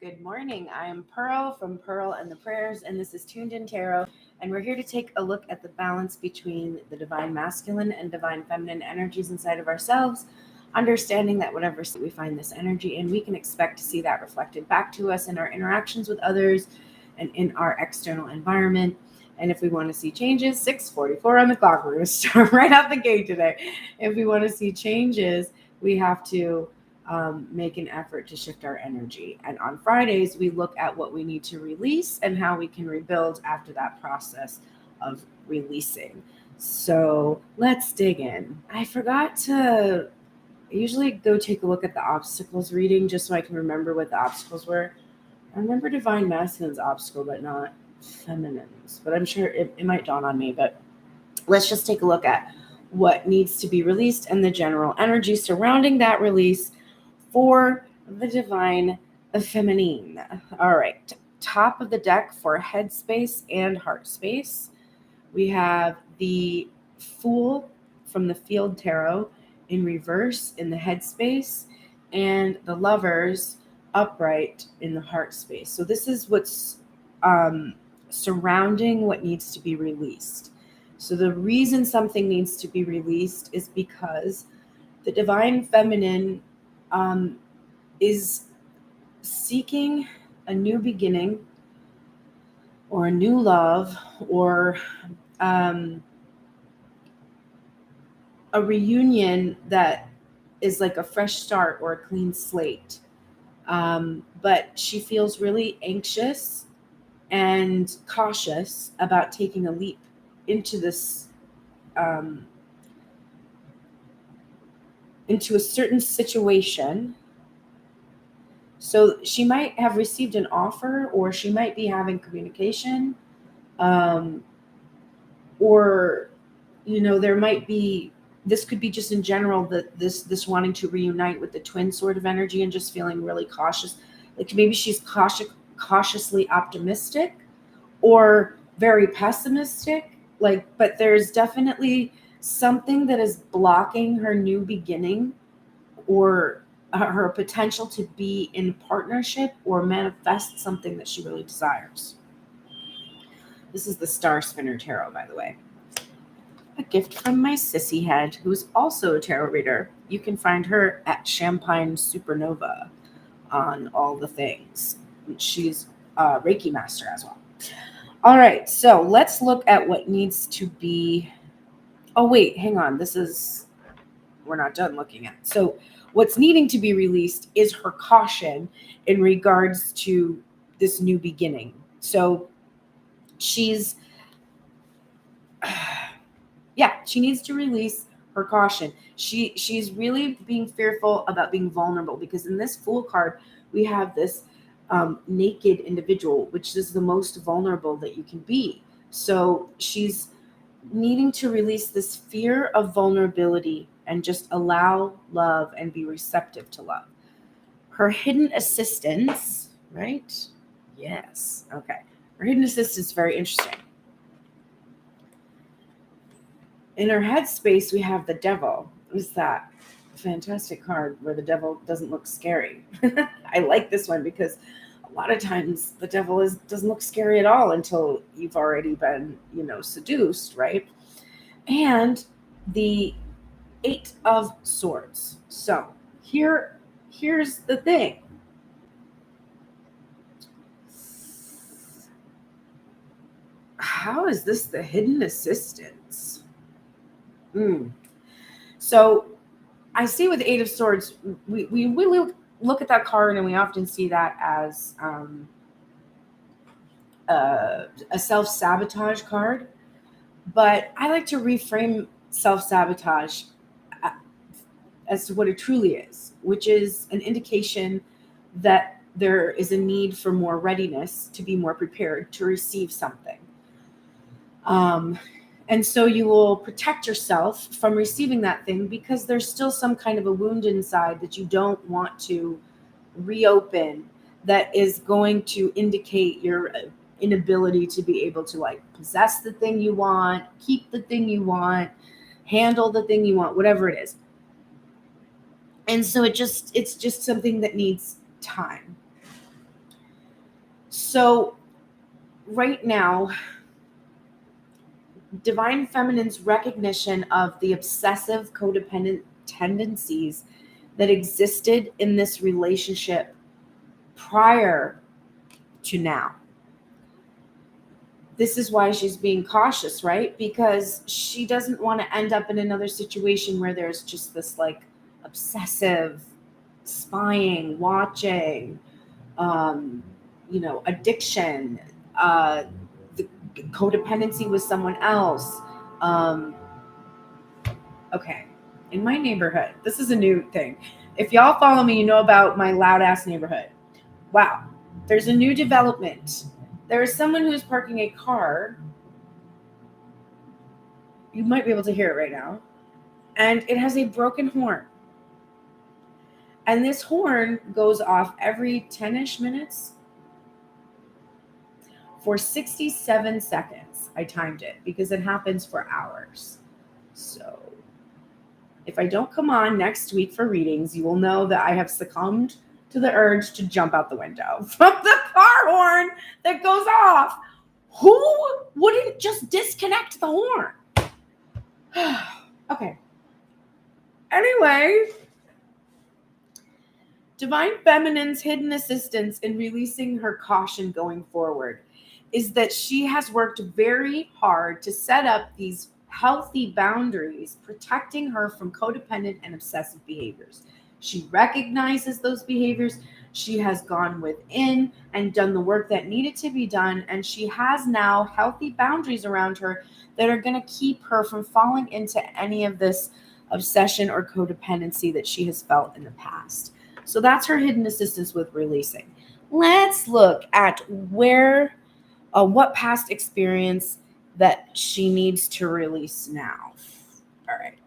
Good morning. I'm Pearl from Pearl and the Prayers, and this is Tuned In Tarot. And we're here to take a look at the balance between the divine masculine and divine feminine energies inside of ourselves, understanding that whatever state we find this energy in, we can expect to see that reflected back to us in our interactions with others and in our external environment. And if we want to see changes, 6:44 on the clock, we're going to start right out the gate today. If we want to see changes, we have to make an effort to shift our energy. And on Fridays, we look at what we need to release and how we can rebuild after that process of releasing. So let's dig in. I forgot to usually go take a look at the obstacles reading just so I can remember what the obstacles were. I remember divine masculine's obstacle, but not feminine's. But I'm sure it might dawn on me. But let's just take a look at what needs to be released and the general energy surrounding that release for the divine feminine. All right. Top of the deck for head space and heart space, we have the Fool from the Field Tarot in reverse in the head space and the Lovers upright in the heart space. So this is what's surrounding what needs to be released. So the reason something needs to be released is because the divine feminine is seeking a new beginning or a new love or a reunion that is like a fresh start or a clean slate. But she feels really anxious and cautious about taking a leap into this into a certain situation. So she might have received an offer, or she might be having communication, or there might be, this could be just in general that this wanting to reunite with the twin sort of energy and just feeling really cautious. Like maybe she's cautiously optimistic or very pessimistic. But there's definitely something that is blocking her new beginning or her potential to be in partnership or manifest something that she really desires. This is the Star Spinner Tarot, by the way. A gift from my sissy head, who's also a tarot reader. You can find her at Champagne Supernova on all the things. She's a Reiki master as well. All right, so let's look at what needs to be. Oh, wait, hang on. We're not done looking at. So what's needing to be released is her caution in regards to this new beginning. So she needs to release her caution. She's really being fearful about being vulnerable, because in this Fool card, we have this naked individual, which is the most vulnerable that you can be. So she's needing to release this fear of vulnerability and just allow love and be receptive to love. Her hidden assistance, right? Yes. Okay. Her hidden assistance is very interesting. In her headspace, we have the Devil. Who's that fantastic card where the devil doesn't look scary? I like this one because a lot of times the devil doesn't look scary at all until you've already been, seduced, right? And the Eight of Swords. So here's the thing. How is this the hidden assistance? So I see with the Eight of Swords, we really look at that card and we often see that as a self-sabotage card. But I like to reframe self-sabotage as to what it truly is, which is an indication that there is a need for more readiness, to be more prepared to receive something. And so you will protect yourself from receiving that thing because there's still some kind of a wound inside that you don't want to reopen, that is going to indicate your inability to be able to possess the thing you want, keep the thing you want, handle the thing you want, whatever it is. And so it's just something that needs time. So right now, Divine Feminine's recognition of the obsessive codependent tendencies that existed in this relationship prior to now. This is why she's being cautious, right? Because she doesn't want to end up in another situation where there's just this like obsessive spying, watching, addiction, the codependency with someone else. Okay, in my neighborhood, this is a new thing. If y'all follow me, you know about my loud ass neighborhood. Wow, there's a new development. There is someone who is parking a car. You might be able to hear it right now. And it has a broken horn. And this horn goes off every 10-ish minutes for 67 seconds. I timed it because it happens for hours. So if I don't come on next week for readings, you will know that I have succumbed to the urge to jump out the window from the car horn that goes off. Who wouldn't just disconnect the horn? Okay. Anyway, Divine Feminine's hidden assistance in releasing her caution going forward is that she has worked very hard to set up these healthy boundaries, protecting her from codependent and obsessive behaviors. She recognizes those behaviors. She has gone within and done the work that needed to be done. And she has now healthy boundaries around her that are going to keep her from falling into any of this obsession or codependency that she has felt in the past. So that's her hidden assistance with releasing. Let's look at what past experience that she needs to release now. All right.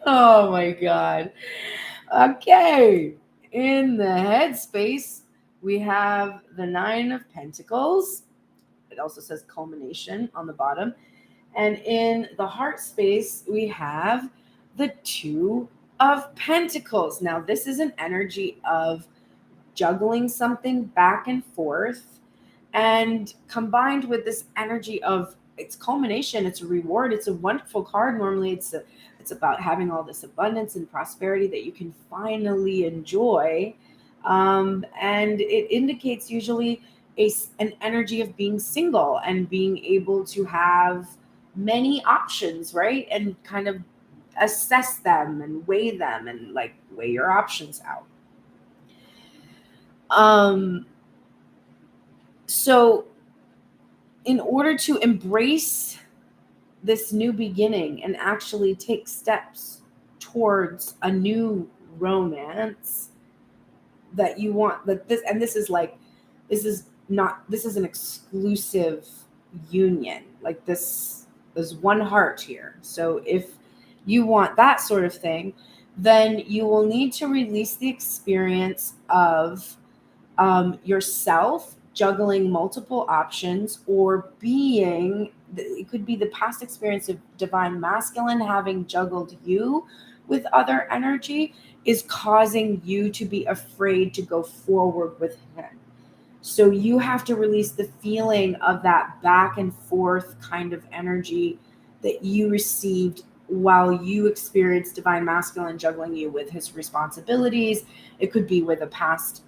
Oh my God. Okay. In the headspace, we have the 9 of Pentacles. It also says culmination on the bottom. And in the heart space, we have the 2 of Pentacles. Now, this is an energy of juggling something back and forth, and combined with this energy of its culmination, it's a reward. It's a wonderful card. Normally, it's about having all this abundance and prosperity that you can finally enjoy, and it indicates usually an energy of being single and being able to have many options, right? And kind of assess them and weigh them and like weigh your options out. So in order to embrace this new beginning and actually take steps towards a new romance that you want, this is an exclusive union. Like this, there's one heart here. So if you want that sort of thing, then you will need to release the experience of yourself juggling multiple options, or it could be the past experience of divine masculine having juggled you with other energy is causing you to be afraid to go forward with him. So you have to release the feeling of that back and forth kind of energy that you received while you experienced divine masculine juggling you with his responsibilities. It could be with a past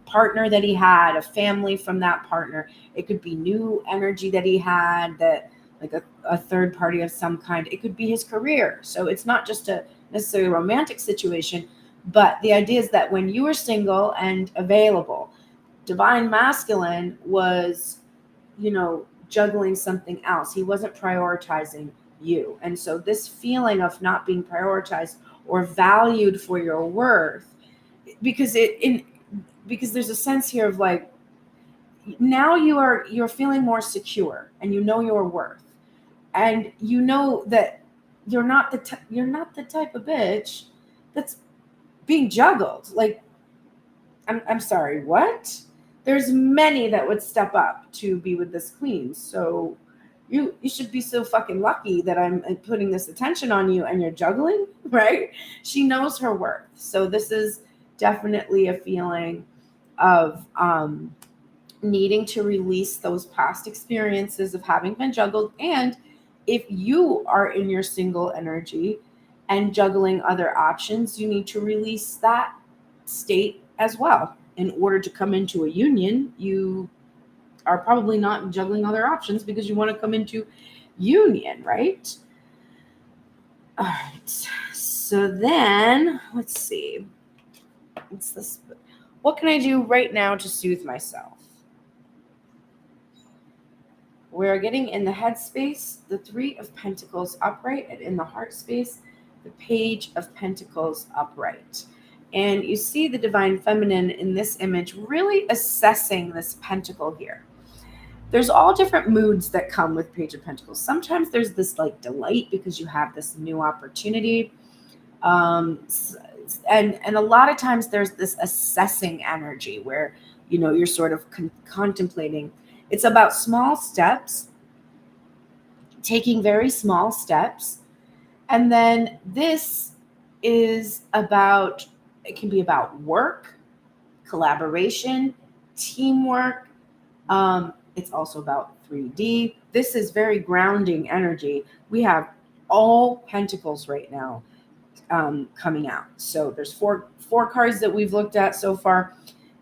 partner that he had, a family from that partner. It could be new energy that he had, that like a third party of some kind. It could be his career. So it's not just a necessarily romantic situation, but the idea is that when you were single and available, divine masculine was, juggling something else. He wasn't prioritizing you. And so this feeling of not being prioritized or valued for your worth, because there's a sense here of like, now you're feeling more secure and you know your worth, and you know that you're not the type of bitch that's being juggled. Like, I'm sorry, what? There's many that would step up to be with this queen. So, you should be so fucking lucky that I'm putting this attention on you and you're juggling, right? She knows her worth. So this is definitely a feeling of needing to release those past experiences of having been juggled. And if you are in your single energy and juggling other options, you need to release that state as well. In order to come into a union, you are probably not juggling other options because you want to come into union, right? All right. So then let's see. What's this? What can I do right now to soothe myself? We're getting in the head space, the 3 of Pentacles upright, and in the heart space, the Page of Pentacles upright. And you see the Divine Feminine in this image really assessing this pentacle here. There's all different moods that come with Page of Pentacles. Sometimes there's this like delight because you have this new opportunity. And a lot of times there's this assessing energy where, you know, you're sort of contemplating. It's about small steps, taking very small steps. And then this is about, it can be about work, collaboration, teamwork. It's also about 3D. This is very grounding energy. We have all pentacles right now coming out. So there's four cards that we've looked at so far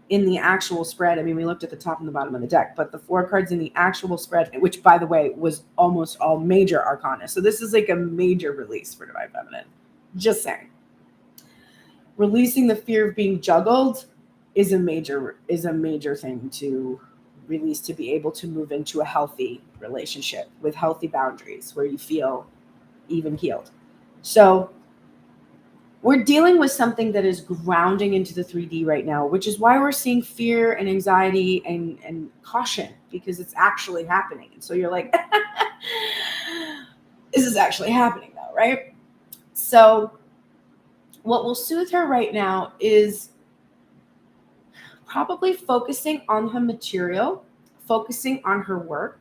in the actual spread. I mean, we looked at the top and the bottom of the deck, but the 4 cards in the actual spread, which by the way was almost all major arcana. So this is like a major release for Divine Feminine. Just saying. Releasing the fear of being juggled is a major thing to release, to be able to move into a healthy relationship with healthy boundaries where you feel even keeled. So we're dealing with something that is grounding into the 3D right now, which is why we're seeing fear and anxiety and caution, because it's actually happening. And so you're like, this is actually happening though, right? So what will soothe her right now is probably focusing on her material, focusing on her work,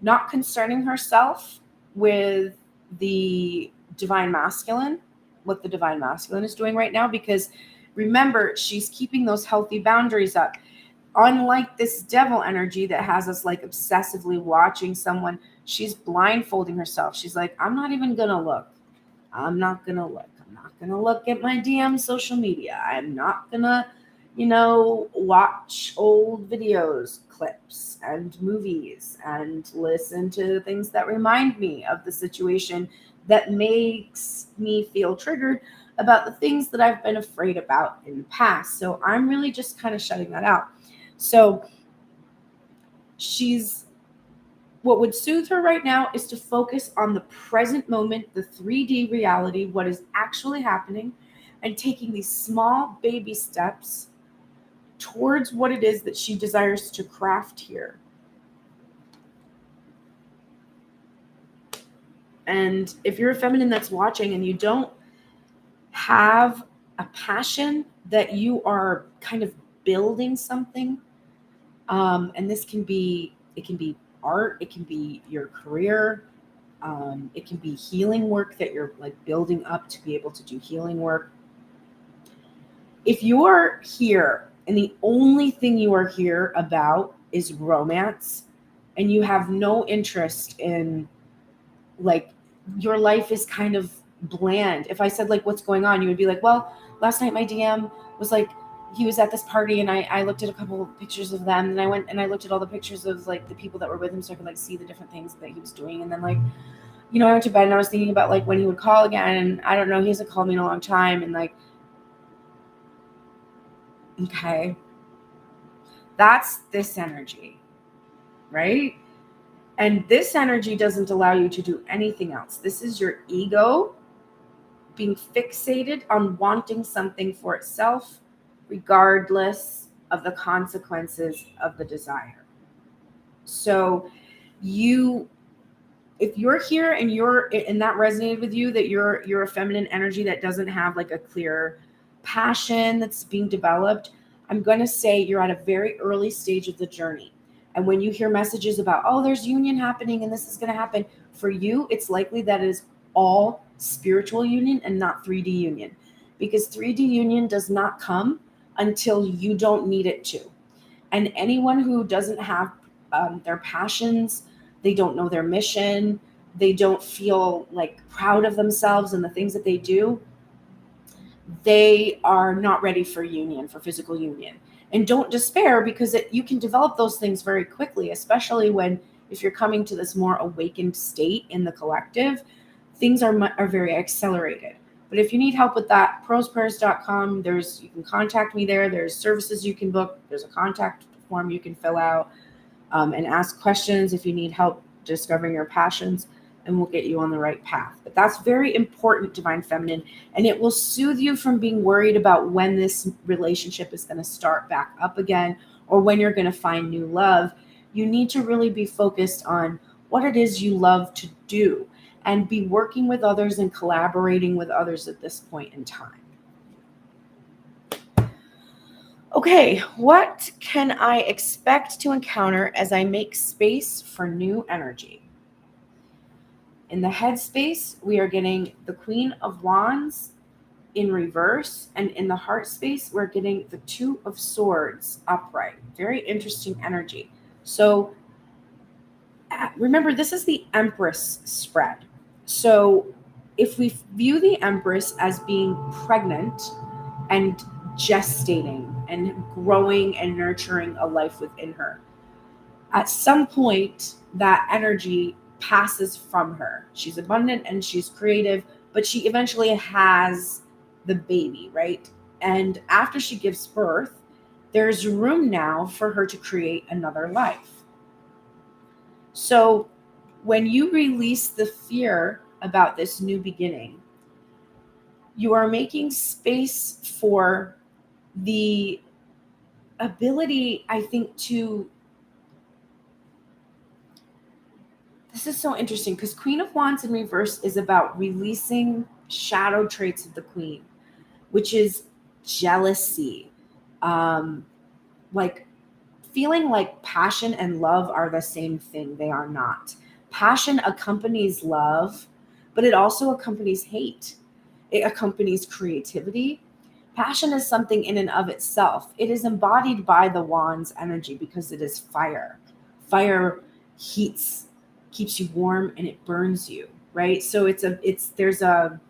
not concerning herself with the Divine Masculine, what the Divine Masculine is doing right now, because remember, she's keeping those healthy boundaries up. Unlike this devil energy that has us like obsessively watching someone, she's blindfolding herself. She's like, I'm not even going to look. I'm not going to look. I'm not going to look at my DM social media. I'm not going to, watch old videos, clips, and movies, and listen to things that remind me of the situation that makes me feel triggered about the things that I've been afraid about in the past. So I'm really just kind of shutting that out. So what would soothe her right now is to focus on the present moment, the 3D reality, what is actually happening, and taking these small baby steps towards what it is that she desires to craft here. And if you're a feminine that's watching and you don't have a passion that you are kind of building something, and it can be art, it can be your career, it can be healing work that you're like building up to be able to do healing work. If you're here and the only thing you are here about is romance, and you have no interest in, like, your life is kind of bland. If I said, like, what's going on, you would be like, well, last night my DM was like, he was at this party and I looked at a couple of pictures of them, and I went and I looked at all the pictures of like the people that were with him so I could like see the different things that he was doing. And then like, I went to bed and I was thinking about like when he would call again, and I don't know, he hasn't called me in a long time. And like, okay, that's this energy, right? And this energy doesn't allow you to do anything else. This is your ego being fixated on wanting something for itself, regardless of the consequences of the desire. So if you're here and that resonated with you, that you're a feminine energy that doesn't have like a clear passion that's being developed, I'm going to say you're at a very early stage of the journey. And when you hear messages about, oh, there's union happening and this is going to happen, for you, it's likely that it is all spiritual union and not 3D union, because 3D union does not come until you don't need it to. And anyone who doesn't have their passions, they don't know their mission, they don't feel like proud of themselves and the things that they do, they are not ready for union, for physical union. And don't despair, because you can develop those things very quickly, especially if you're coming to this more awakened state in the collective, things are very accelerated. But if you need help with that, pearlsprayers.com, you can contact me there. There's services you can book. There's a contact form you can fill out and ask questions if you need help discovering your passions, and we'll get you on the right path. But that's very important, Divine Feminine, and it will soothe you from being worried about when this relationship is going to start back up again or when you're going to find new love. You need to really be focused on what it is you love to do and be working with others and collaborating with others at this point in time. Okay, what can I expect to encounter as I make space for new energy? In the head space, we are getting the Queen of Wands in reverse, and in the heart space, we're getting the Two of Swords upright. Very interesting energy. So remember, this is the Empress spread. So if we view the Empress as being pregnant and gestating and growing and nurturing a life within her, at some point that energy passes from her. She's abundant and she's creative, but she eventually has the baby, right? And after she gives birth, there's room now for her to create another life. So when you release the fear about this new beginning, you are making space for the ability, I think, this is so interesting, because Queen of Wands in reverse is about releasing shadow traits of the Queen, which is jealousy, like feeling like passion and love are the same thing. They are not. Passion accompanies love, but it also accompanies hate. It accompanies creativity. Passion is something in and of itself. It is embodied by the Wands energy because it is fire. Fire heats, keeps you warm, and it burns you, right? So there's a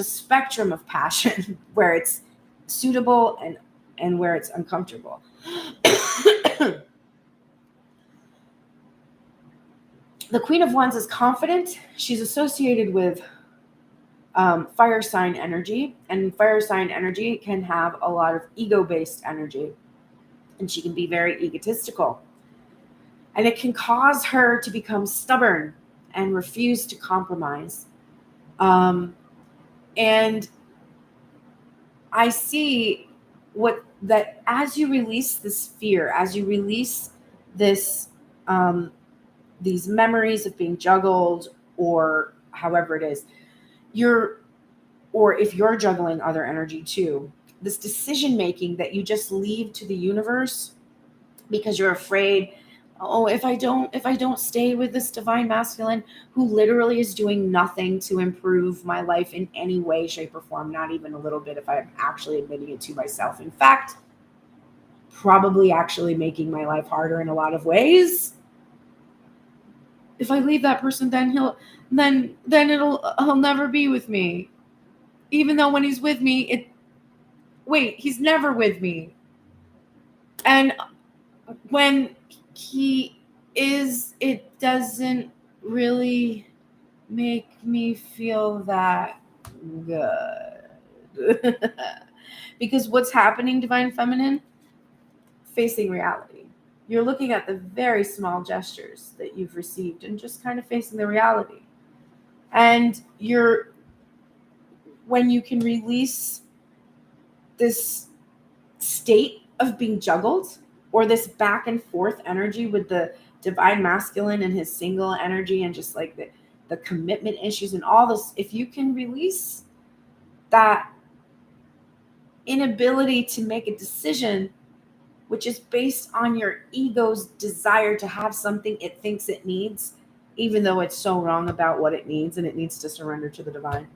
spectrum of passion where it's suitable and where it's uncomfortable. The Queen of Wands is confident. She's associated with fire sign energy, and fire sign energy can have a lot of ego-based energy, and she can be very egotistical. And it can cause her to become stubborn and refuse to compromise. And I see that as you release this fear, as you release this, these memories of being juggled, or however it is, or if you're juggling other energy too, this decision making that you just leave to the universe because you're afraid, oh, if I don't stay with this divine masculine who literally is doing nothing to improve my life in any way, shape, or form, not even a little bit, if I'm actually admitting it to myself. In fact, probably actually making my life harder in a lot of ways. If I leave that person, then he'll never be with me. Even though when he's with me, he's never with me. And when he is, it doesn't really make me feel that good. Because what's happening, Divine Feminine? Facing reality. You're looking at the very small gestures that you've received and just kind of facing the reality. And when you can release this state of being juggled, or this back and forth energy with the divine masculine and his single energy, and just like the commitment issues and all this, if you can release that inability to make a decision which is based on your ego's desire to have something it thinks it needs, even though it's so wrong about what it needs and it needs to surrender to the divine,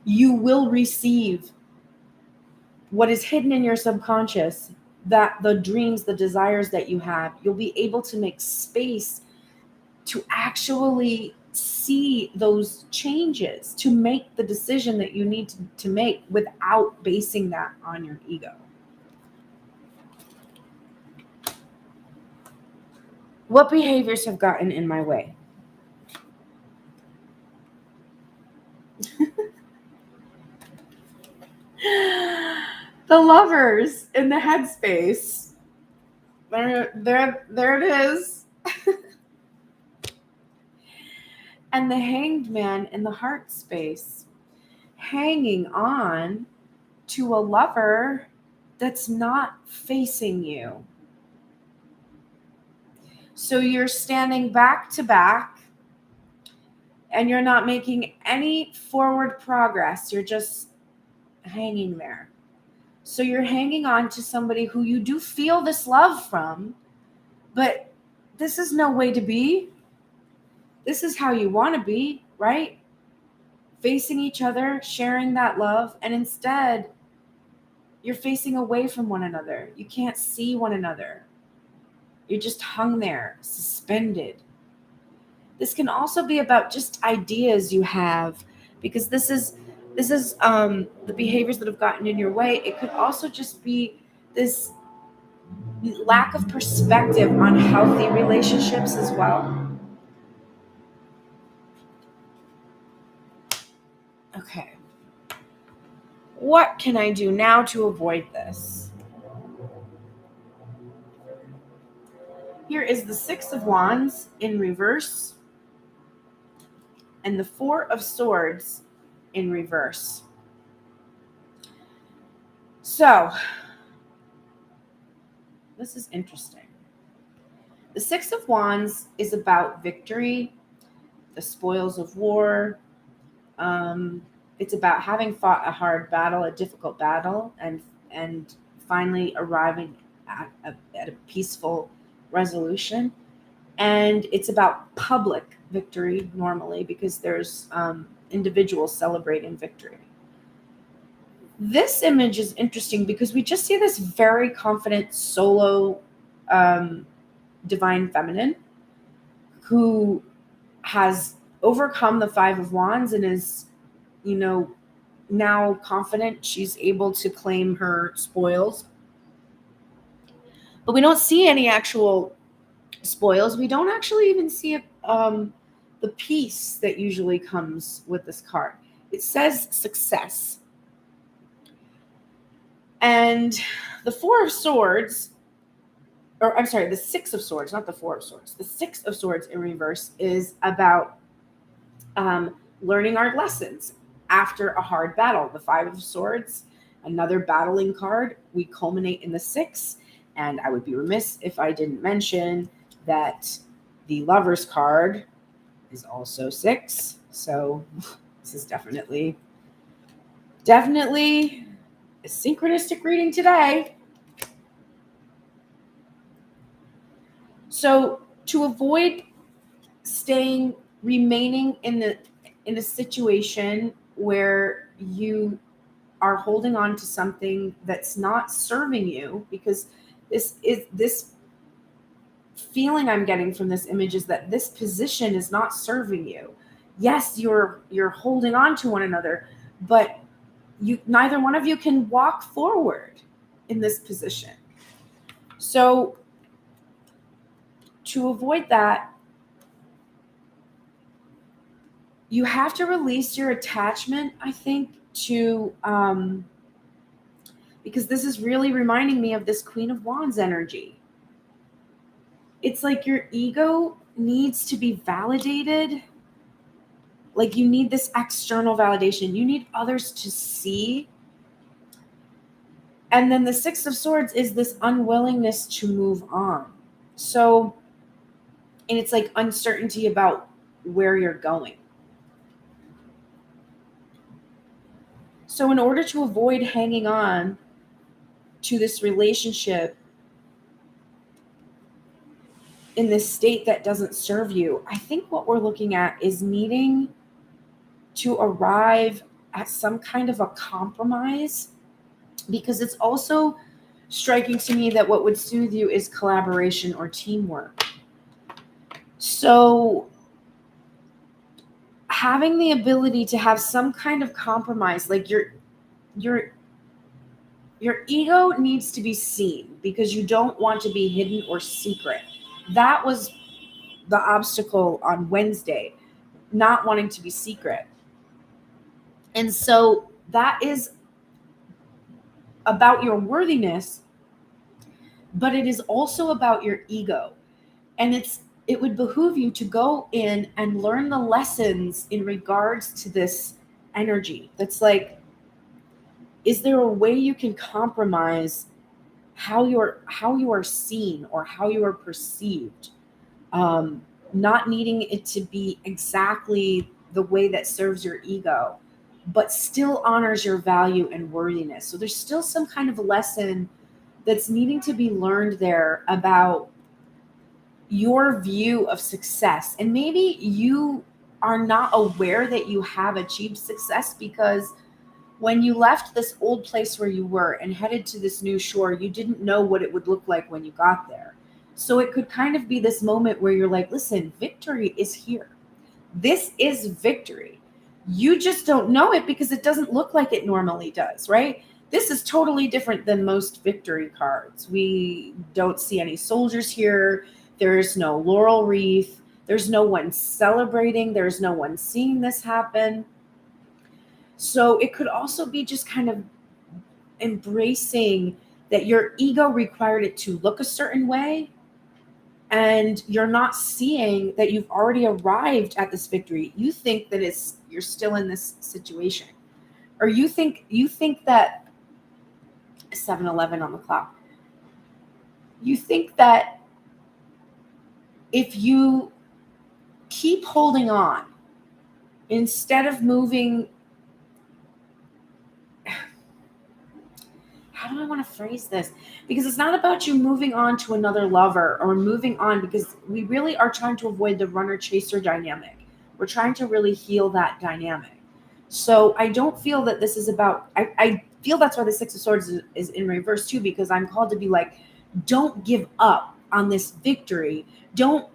you will receive what is hidden in your subconscious, that the dreams, the desires that you have, you'll be able to make space to actually see those changes, to make the decision that you need to make without basing that on your ego. What behaviors have gotten in my way? The lovers in the headspace. There it is. And the hanged man in the heart space, hanging on to a lover that's not facing you. So you're standing back to back and you're not making any forward progress. You're just hanging there. So you're hanging on to somebody who you do feel this love from, but this is no way to be. This is how you want to be, right? Facing each other, sharing that love, and instead you're facing away from one another. You can't see one another. You're just hung there, suspended. This can also be about just ideas you have, because this is the behaviors that have gotten in your way. It could also just be this lack of perspective on healthy relationships as well. Okay. What can I do now to avoid this? Here is the Six of Wands in reverse and the Four of Swords in reverse. So, this is interesting. The Six of Wands is about victory, the spoils of war. It's about having fought a hard battle, a difficult battle, and finally arriving at a peaceful resolution. And it's about public victory normally, because there's individuals celebrating victory. This image is interesting because we just see this very confident solo divine feminine who has overcome the Five of Wands and is, now confident. She's able to claim her spoils. But we don't see any actual spoils. We don't actually even see the peace that usually comes with this card. It says success. And the Four of Swords, or I'm sorry, the Six of Swords, not the Four of Swords. The Six of Swords in reverse is about learning our lessons after a hard battle. The Five of Swords, another battling card. We culminate in the Six. And I would be remiss if I didn't mention that the Lover's card is also 6. So this is definitely a synchronistic reading today. So to avoid remaining in a situation where you are holding on to something that's not serving you, because this feeling I'm getting from this image is that this position is not serving you. Yes, you're holding on to one another, but neither one of you can walk forward in this position. So to avoid that, you have to release your attachment, I think, to because this is really reminding me of this Queen of Wands energy. It's like your ego needs to be validated. Like you need this external validation. You need others to see. And then the Six of Swords is this unwillingness to move on. So, and it's like uncertainty about where you're going. So in order to avoid hanging on to this relationship in this state that doesn't serve you, I think what we're looking at is needing to arrive at some kind of a compromise, because it's also striking to me that what would soothe you is collaboration or teamwork. So having the ability to have some kind of compromise, like your ego needs to be seen because you don't want to be hidden or secret. That was the obstacle on Wednesday, not wanting to be secret. And so that is about your worthiness, but it is also about your ego. And it would behoove you to go in and learn the lessons in regards to this energy. That's like, is there a way you can compromise how you are seen or how you are perceived? Not needing it to be exactly the way that serves your ego, but still honors your value and worthiness. So there's still some kind of lesson that's needing to be learned there about your view of success. And maybe you are not aware that you have achieved success because when you left this old place where you were and headed to this new shore, you didn't know what it would look like when you got there. So it could kind of be this moment where you're like, listen, victory is here. This is victory. You just don't know it because it doesn't look like it normally does, right? This is totally different than most victory cards. We don't see any soldiers here. There's no laurel wreath. There's no one celebrating. There's no one seeing this happen. So it could also be just kind of embracing that your ego required it to look a certain way, and you're not seeing that you've already arrived at this victory. You think that you're still in this situation, or you think that 7-Eleven on the clock. You think that if you keep holding on instead of moving, how do I want to phrase this? Because it's not about you moving on to another lover or moving on, because we really are trying to avoid the runner-chaser dynamic. We're trying to really heal that dynamic. So I don't feel that this is about, I feel that's why the Six of Swords is in reverse too, because I'm called to be like, don't give up on this victory. Don't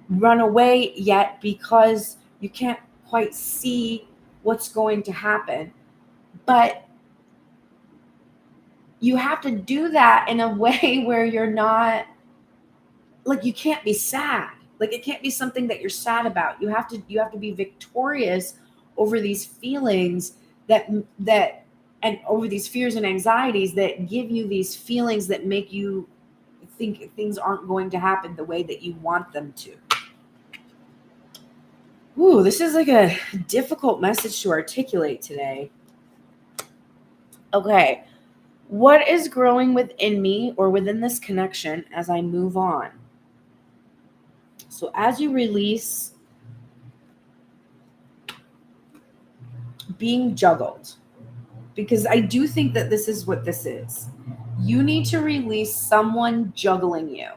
run away yet because you can't quite see what's going to happen. But you have to do that in a way where you're not, like, you can't be sad. Like, it can't be something that you're sad about. You have to be victorious over these feelings that and over these fears and anxieties that give you these feelings that make you think things aren't going to happen the way that you want them to. Ooh, this is like a difficult message to articulate today. Okay. What is growing within me or within this connection as I move on? So as you release being juggled, because I do think that this is what this is. You need to release someone juggling you.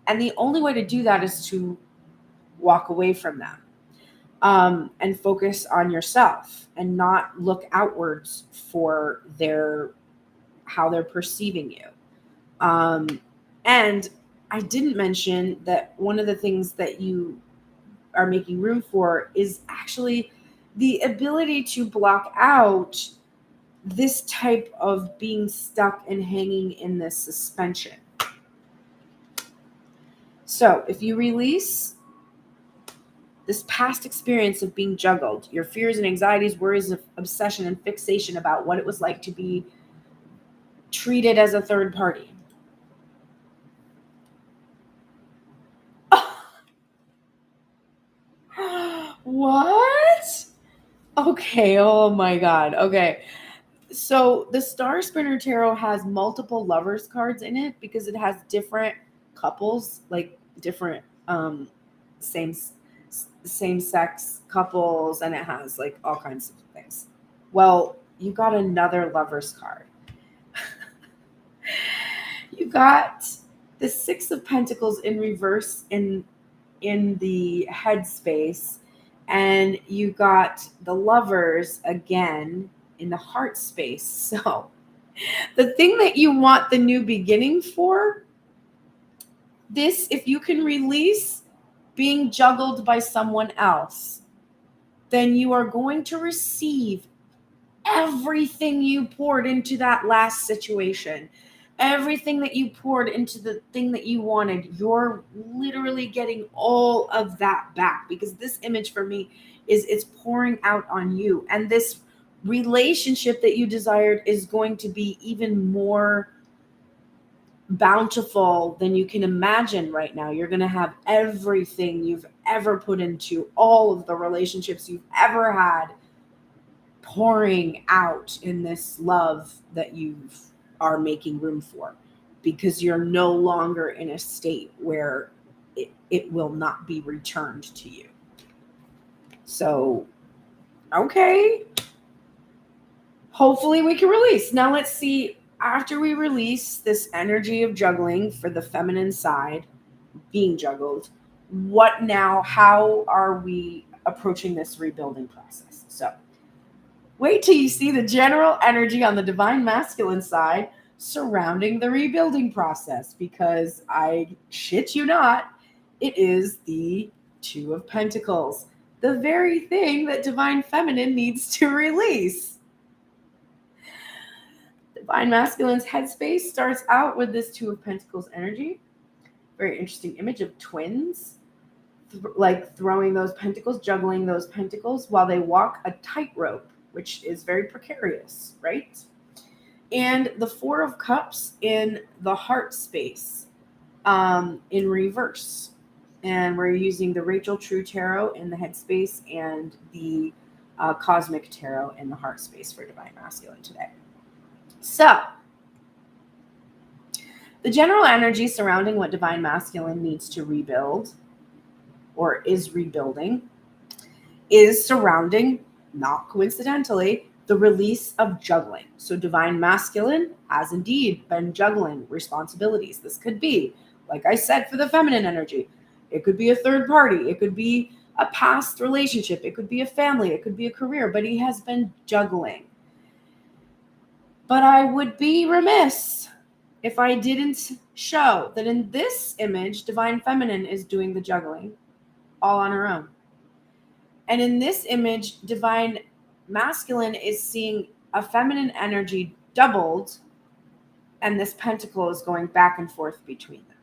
And the only way to do that is to walk away from them, and focus on yourself and not look outwards for how they're perceiving you. And I didn't mention that one of the things that you are making room for is actually the ability to block out this type of being stuck and hanging in this suspension. So if you release this past experience of being juggled, your fears and anxieties, worries of obsession and fixation about what it was like to be treated as a third party. What? Okay, oh my God. Okay. So the Star Spinner Tarot has multiple lovers cards in it because it has different couples, like different same sex couples, and it has like all kinds of things. Well, you got another lovers card. You got the Six of Pentacles in reverse in the headspace, and you got the Lovers again in the heart space. So the thing that you want the new beginning for, this, if you can release being juggled by someone else, then you are going to receive everything you poured into that last situation. Everything that you poured into the thing that you wanted, you're literally getting all of that back, because this image for me is it's pouring out on you. And this relationship that you desired is going to be even more bountiful than you can imagine right now. You're going to have everything you've ever put into, all of the relationships you've ever had, pouring out in this love that you are making room for, because you're no longer in a state where it will not be returned to you. So, okay. Hopefully we can release. Now let's see, after we release this energy of juggling for the feminine side, being juggled, what now? How are we approaching this rebuilding process? So wait till you see the general energy on the divine masculine side surrounding the rebuilding process, because I shit you not, it is the Two of Pentacles, the very thing that divine feminine needs to release. Divine masculine's headspace starts out with this Two of Pentacles energy. Very interesting image of twins, like throwing those pentacles, juggling those pentacles while they walk a tightrope, which is very precarious, right? And the Four of Cups in the heart space in reverse. And we're using the Rachel True Tarot in the headspace and the Cosmic Tarot in the heart space for divine masculine today. So, the general energy surrounding what divine masculine needs to rebuild, or is rebuilding, is surrounding, not coincidentally, the release of juggling. So divine masculine has indeed been juggling responsibilities. This could be, like I said, for the feminine energy, it could be a third party, it could be a past relationship, it could be a family, it could be a career, but he has been juggling. But I would be remiss if I didn't show that in this image, divine feminine is doing the juggling all on her own. And in this image, divine masculine is seeing a feminine energy doubled, and this pentacle is going back and forth between them.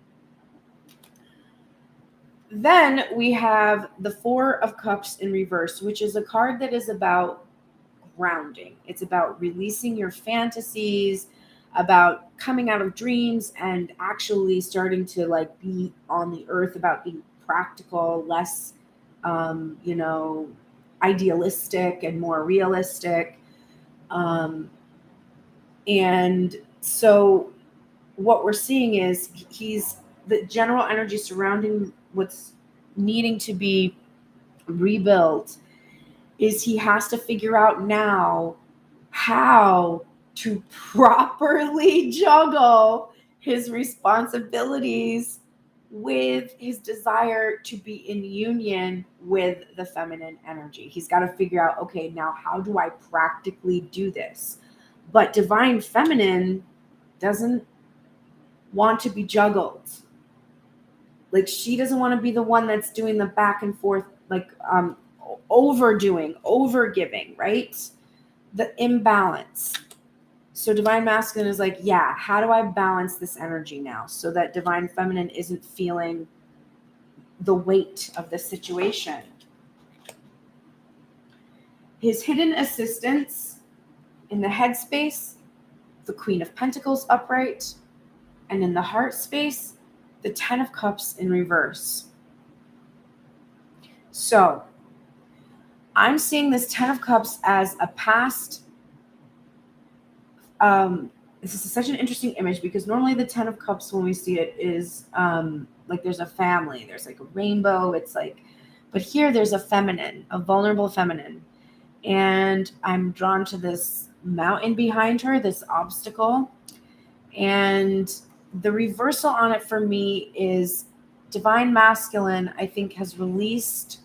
Then we have the Four of Cups in reverse, which is a card that is about grounding. It's about releasing your fantasies, about coming out of dreams and actually starting to like be on the earth, about being practical, less idealistic and more realistic. And so what we're seeing is he's the general energy surrounding what's needing to be rebuilt is he has to figure out now how to properly juggle his responsibilities with his desire to be in union with the feminine energy. He's got to figure out, okay, now how do I practically do this? But divine feminine doesn't want to be juggled. Like, she doesn't want to be the one that's doing the back and forth, like overdoing, overgiving, right? The imbalance. So divine masculine is like, yeah, how do I balance this energy now so that divine feminine isn't feeling the weight of the situation? His hidden assistants in the headspace, the Queen of Pentacles upright, and in the heart space, the Ten of Cups in reverse. So I'm seeing this Ten of Cups as a past. This is such an interesting image because normally the Ten of Cups, when we see it, is like there's a family, there's like a rainbow. It's like, but here there's a feminine, a vulnerable feminine. And I'm drawn to this mountain behind her, this obstacle. And the reversal on it for me is divine masculine, I think, has released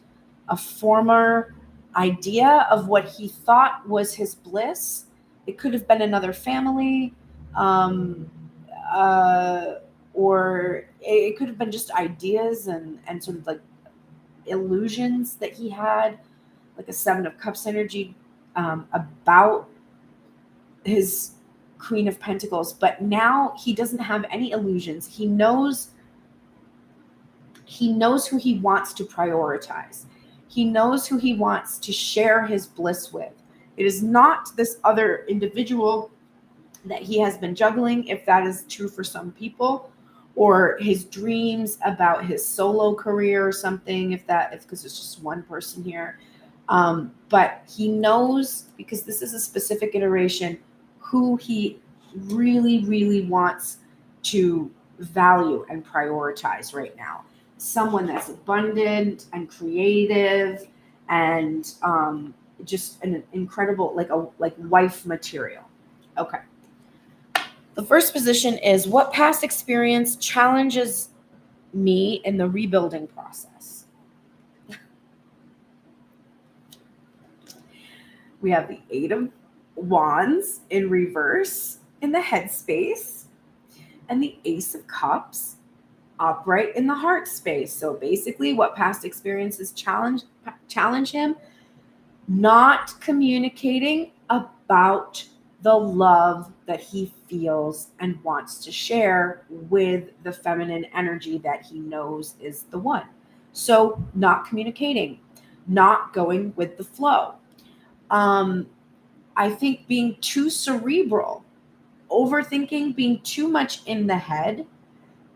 a former idea of what he thought was his bliss. It could have been another family, um, or it could have been just ideas and sort of like illusions that he had, like a Seven of Cups energy, about his Queen of Pentacles. But now he doesn't have any illusions. He knows who he wants to prioritize. He knows who he wants to share his bliss with. It is not this other individual that he has been juggling, if that is true for some people, or his dreams about his solo career or something, because it's just one person here. But he knows, because this is a specific iteration, who he really, really wants to value and prioritize right now. Someone that's abundant and creative and just an incredible, like wife material. Okay. The first position is, what past experience challenges me in the rebuilding process? We have the Eight of Wands in reverse in the headspace, and the Ace of Cups upright in the heart space. So basically, what past experiences challenge him? Not communicating about the love that he feels and wants to share with the feminine energy that he knows is the one. So not communicating, not going with the flow. I think being too cerebral, overthinking, being too much in the head,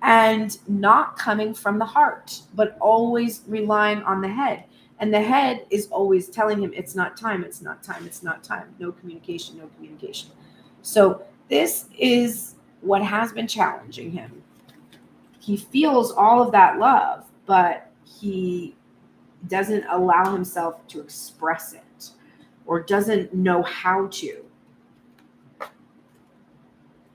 and not coming from the heart, but always relying on the head. And the head is always telling him it's not time, it's not time, it's not time. No communication, no communication. So this is what has been challenging him. He feels all of that love, but he doesn't allow himself to express it, or doesn't know how to.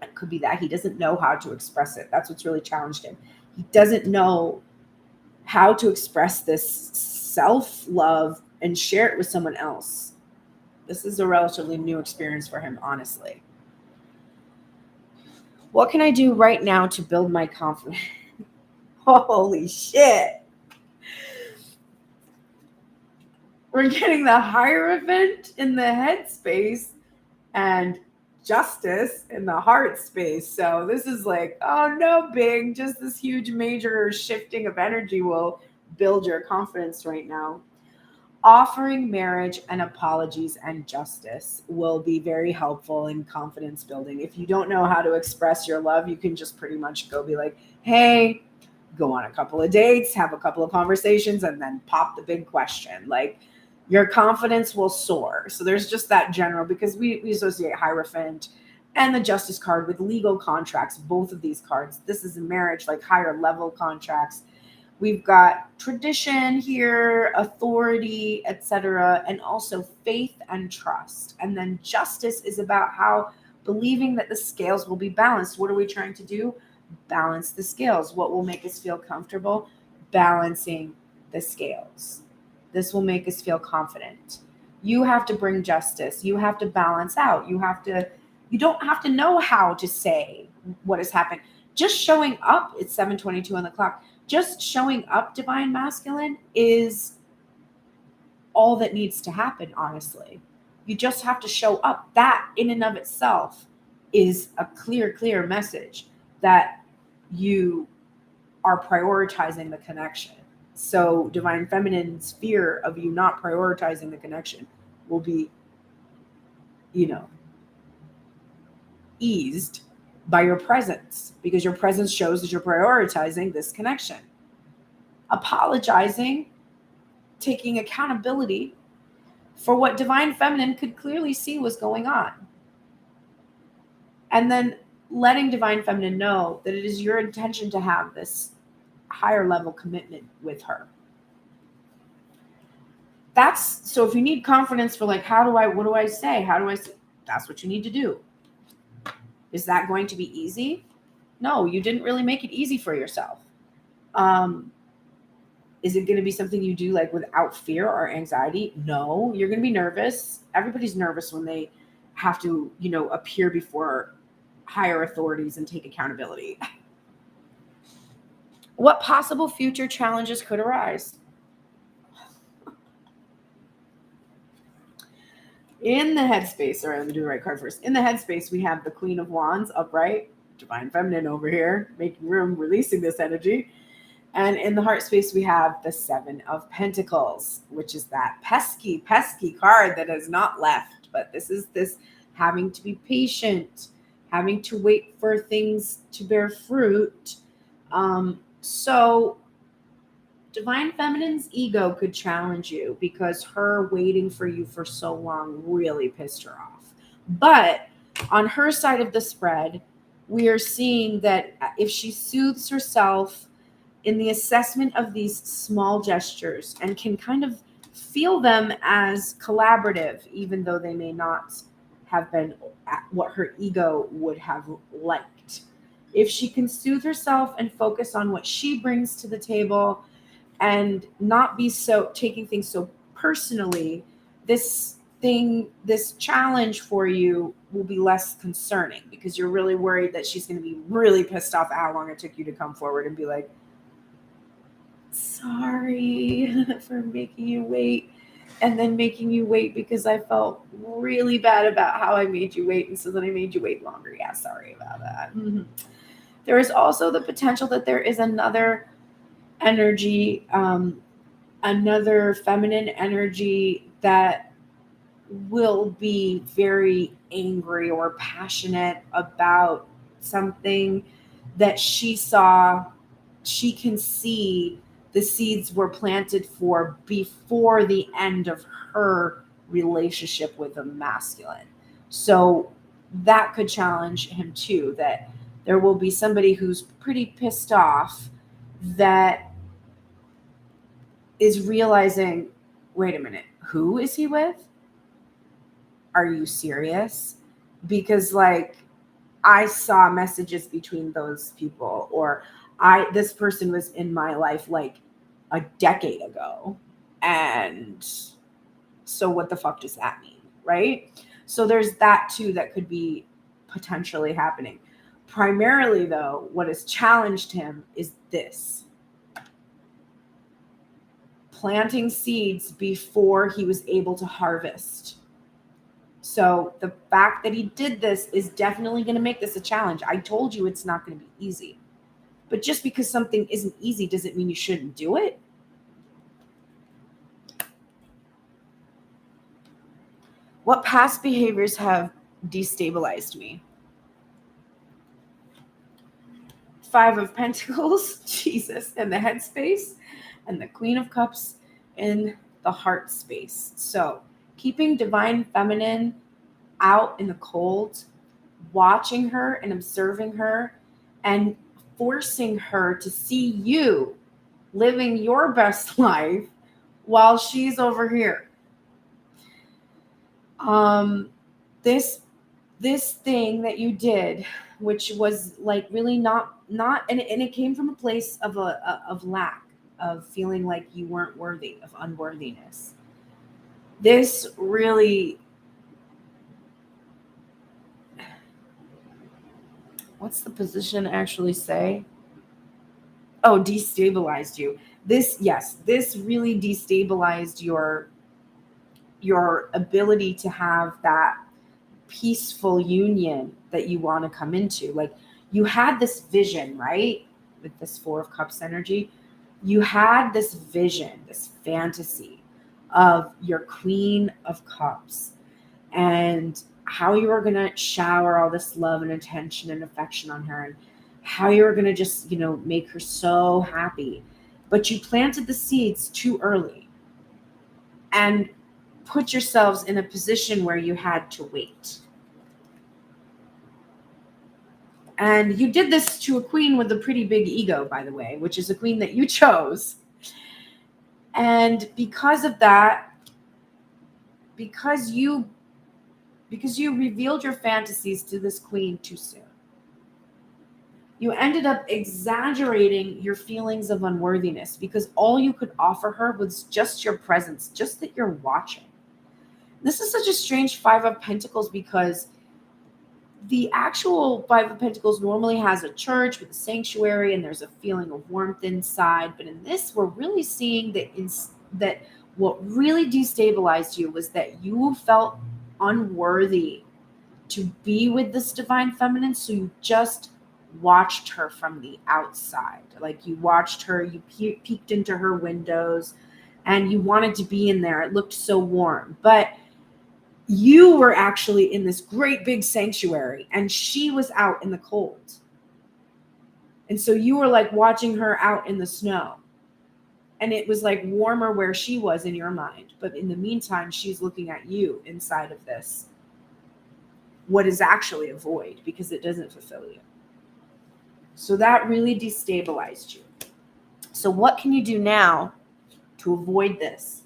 It could be that he doesn't know how to express it. That's what's really challenged him. He doesn't know how to express this self-love and share it with someone else. This is a relatively new experience for him, honestly. What can I do right now to build my confidence? Holy shit. We're getting the Hierophant in the headspace and Justice in the heart space. So this is like, oh no, big, just this huge major shifting of energy will build your confidence right now. Offering marriage and apologies and justice will be very helpful in confidence building. If you don't know how to express your love, you can just pretty much go be like, hey, go on a couple of dates, have a couple of conversations, and then pop the big question. Like, your confidence will soar. So there's just that general, because we associate Hierophant and the Justice card with legal contracts, both of these cards. This is a marriage, like higher level contracts. We've got tradition here, authority, etc., and also faith and trust. And then justice is about how believing that the scales will be balanced. What are we trying to do? Balance the scales. What will make us feel comfortable? Balancing the scales. This will make us feel confident. You have to bring justice. You have to balance out. You don't have to know how to say what has happened. Just showing up, it's 7:22 on the clock. Just showing up, divine masculine, is all that needs to happen, honestly. You just have to show up. That in and of itself is a clear message that you are prioritizing the connection. So divine feminine's fear of you not prioritizing the connection will be, eased by your presence, because your presence shows that you're prioritizing this connection. Apologizing, taking accountability for what divine feminine could clearly see was going on. And then letting divine feminine know that it is your intention to have this higher level commitment with her. So if you need confidence for like, what do I say? That's what you need to do. Is that going to be easy? No, you didn't really make it easy for yourself. Is it going to be something you do like without fear or anxiety? No, you're going to be nervous. Everybody's nervous when they have to, appear before higher authorities and take accountability. What possible future challenges could arise? In the headspace, or let me do the right card first. In the headspace, we have the Queen of Wands upright, Divine Feminine over here, making room, releasing this energy. And in the heart space, we have the Seven of Pentacles, which is that pesky, pesky card that has not left. But this is this having to be patient, having to wait for things to bear fruit. So Divine Feminine's ego could challenge you because her waiting for you for so long really pissed her off. But on her side of the spread, we are seeing that if she soothes herself in the assessment of these small gestures and can kind of feel them as collaborative, even though they may not have been what her ego would have liked. If she can soothe herself and focus on what she brings to the table and not be so taking things so personally, this challenge for you will be less concerning because you're really worried that she's going to be really pissed off at how long it took you to come forward and be like, sorry for making you wait, and then making you wait because I felt really bad about how I made you wait, and so then I made you wait longer. Yeah, sorry about that. There is also the potential that there is another energy, another feminine energy that will be very angry or passionate about something that she saw. She can see the seeds were planted for before the end of her relationship with a masculine. So that could challenge him too, that there will be somebody who's pretty pissed off that is realizing, wait a minute, who is he with? Are you serious? Because like I saw messages between those people, or this person was in my life like a decade ago. And so what the fuck does that mean? Right? So there's that too that could be potentially happening. Primarily though, what has challenged him is this: planting seeds before he was able to harvest. So the fact that he did this is definitely going to make this a challenge. I told you it's not going to be easy. But just because something isn't easy doesn't mean you shouldn't do it. What past behaviors have destabilized me? Five of Pentacles, Jesus, in the head space, and the Queen of Cups in the heart space. So keeping Divine Feminine out in the cold, watching her and observing her and forcing her to see you living your best life while she's over here. This thing that you did, which was like really not and it came from a place of of lack, of feeling like you weren't worthy, of unworthiness. This really, what's the position actually say? Oh, destabilized you. This really destabilized your ability to have that peaceful union that you want to come into. Like, you had this vision, right? With this Four of Cups energy, you had this vision, this fantasy of your Queen of Cups and how you were going to shower all this love and attention and affection on her, and how you were going to just, make her so happy. But you planted the seeds too early and put yourselves in a position where you had to wait. And you did this to a queen with a pretty big ego, by the way, which is a queen that you chose. And because of that, because you revealed your fantasies to this queen too soon. You ended up exaggerating your feelings of unworthiness because all you could offer her was just your presence, just that you're watching. This is such a strange Five of Pentacles because the actual Five of Pentacles normally has a church with a sanctuary and there's a feeling of warmth inside. But in this, we're really seeing that what really destabilized you was that you felt unworthy to be with this divine feminine. So you just watched her from the outside. Like you watched her, you peeked into her windows and you wanted to be in there. It looked so warm. But you were actually in this great big sanctuary and she was out in the cold. And so you were like watching her out in the snow. And it was like warmer where she was in your mind. But in the meantime, she's looking at you inside of this. What is actually a void because it doesn't fulfill you. So that really destabilized you. So what can you do now to avoid this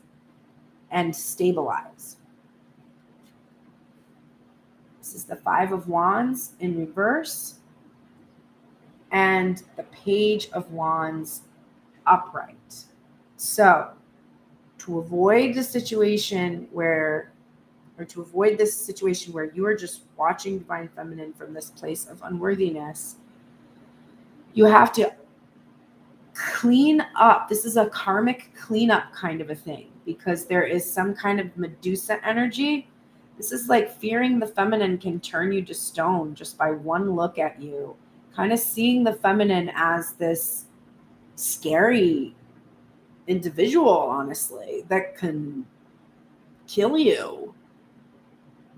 and stabilize? This is the Five of Wands in reverse and the Page of Wands upright. So to avoid this situation where you are just watching divine feminine from this place of unworthiness, you have to clean up. This is a karmic cleanup kind of a thing because there is some kind of Medusa energy. This is like fearing the feminine can turn you to stone just by one look at you. Kind of seeing the feminine as this scary individual, honestly, that can kill you.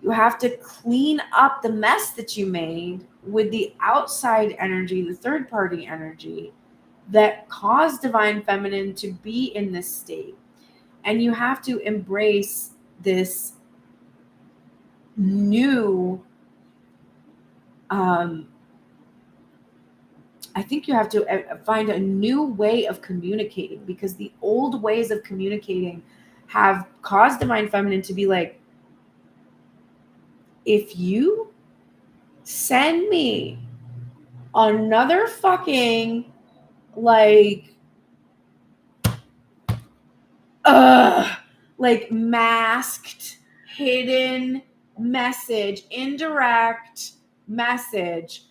You have to clean up the mess that you made with the outside energy, the third party energy that caused divine feminine to be in this state. And you have to embrace this new, I think you have to find a new way of communicating because the old ways of communicating have caused divine feminine to be like, if you send me another fucking like masked, hidden message, indirect message,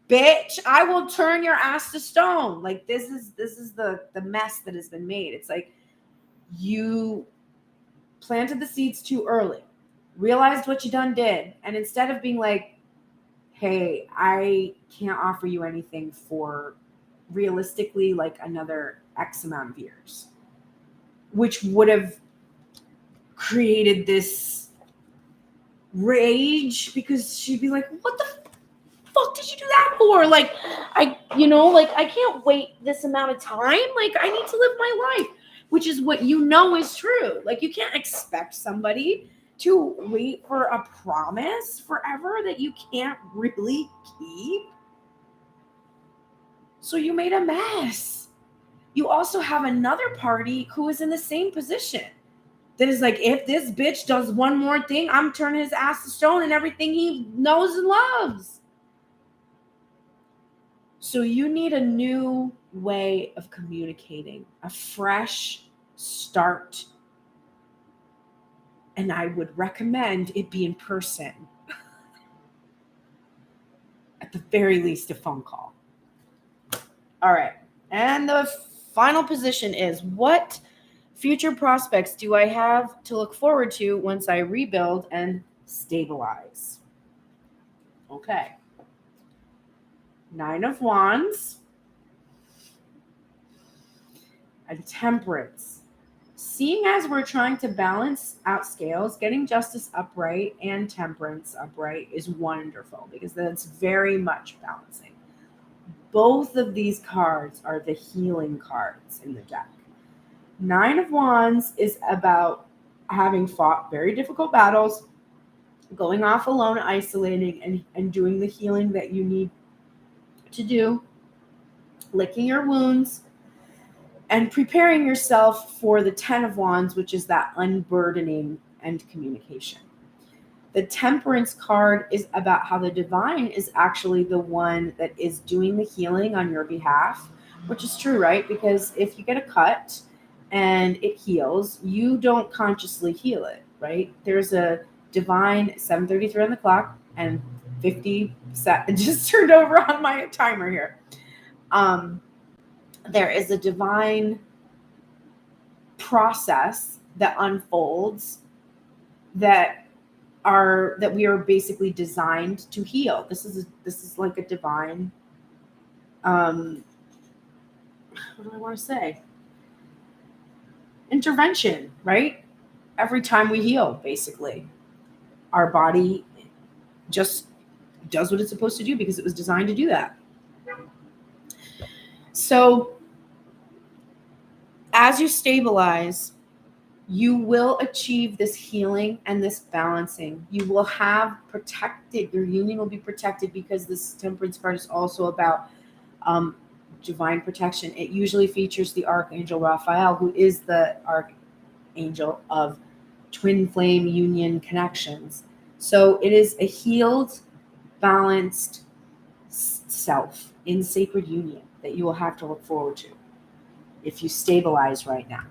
bitch, I will turn your ass to stone. Like this is the mess that has been made. It's like you planted the seeds too early, realized what you done did, and instead of being like, hey, I can't offer you anything for realistically like another X amount of years, which would have created this rage because she'd be like, what the fuck did you do that for? Like, I can't wait this amount of time. Like, I need to live my life, which is what you know is true. Like, you can't expect somebody to wait for a promise forever that you can't really keep. So you made a mess. You also have another party who is in the same position. That is like, if this bitch does one more thing, I'm turning his ass to stone and everything he knows and loves. So you need a new way of communicating, a fresh start. And I would recommend it be in person. At the very least, a phone call. All right. And the final position is, what future prospects do I have to look forward to once I rebuild and stabilize? Okay. Nine of Wands and Temperance. Seeing as we're trying to balance out scales, getting Justice upright and Temperance upright is wonderful because that's very much balancing. Both of these cards are the healing cards in the deck. Nine of Wands is about having fought very difficult battles, going off alone, isolating, and doing the healing that you need to do, licking your wounds, and preparing yourself for the Ten of Wands, which is that unburdening and communication. The Temperance card is about how the divine is actually the one that is doing the healing on your behalf, which is true, right? Because if you get a cut and it heals, you don't consciously heal it, right? There's a divine 7:33 on the clock and 50 just turned over on my timer here. There is a divine process that unfolds that we are basically designed to heal. This is like a divine what do I want to say? Intervention, right? Every time we heal, basically, our body just does what it's supposed to do because it was designed to do that. So as you stabilize, you will achieve this healing and this balancing. You will have protected, your union will be protected, because this Temperance card is also about divine protection. It usually features the Archangel Raphael, who is the archangel of twin flame union connections. So it is a healed, balanced self in sacred union that you will have to look forward to if you stabilize right now.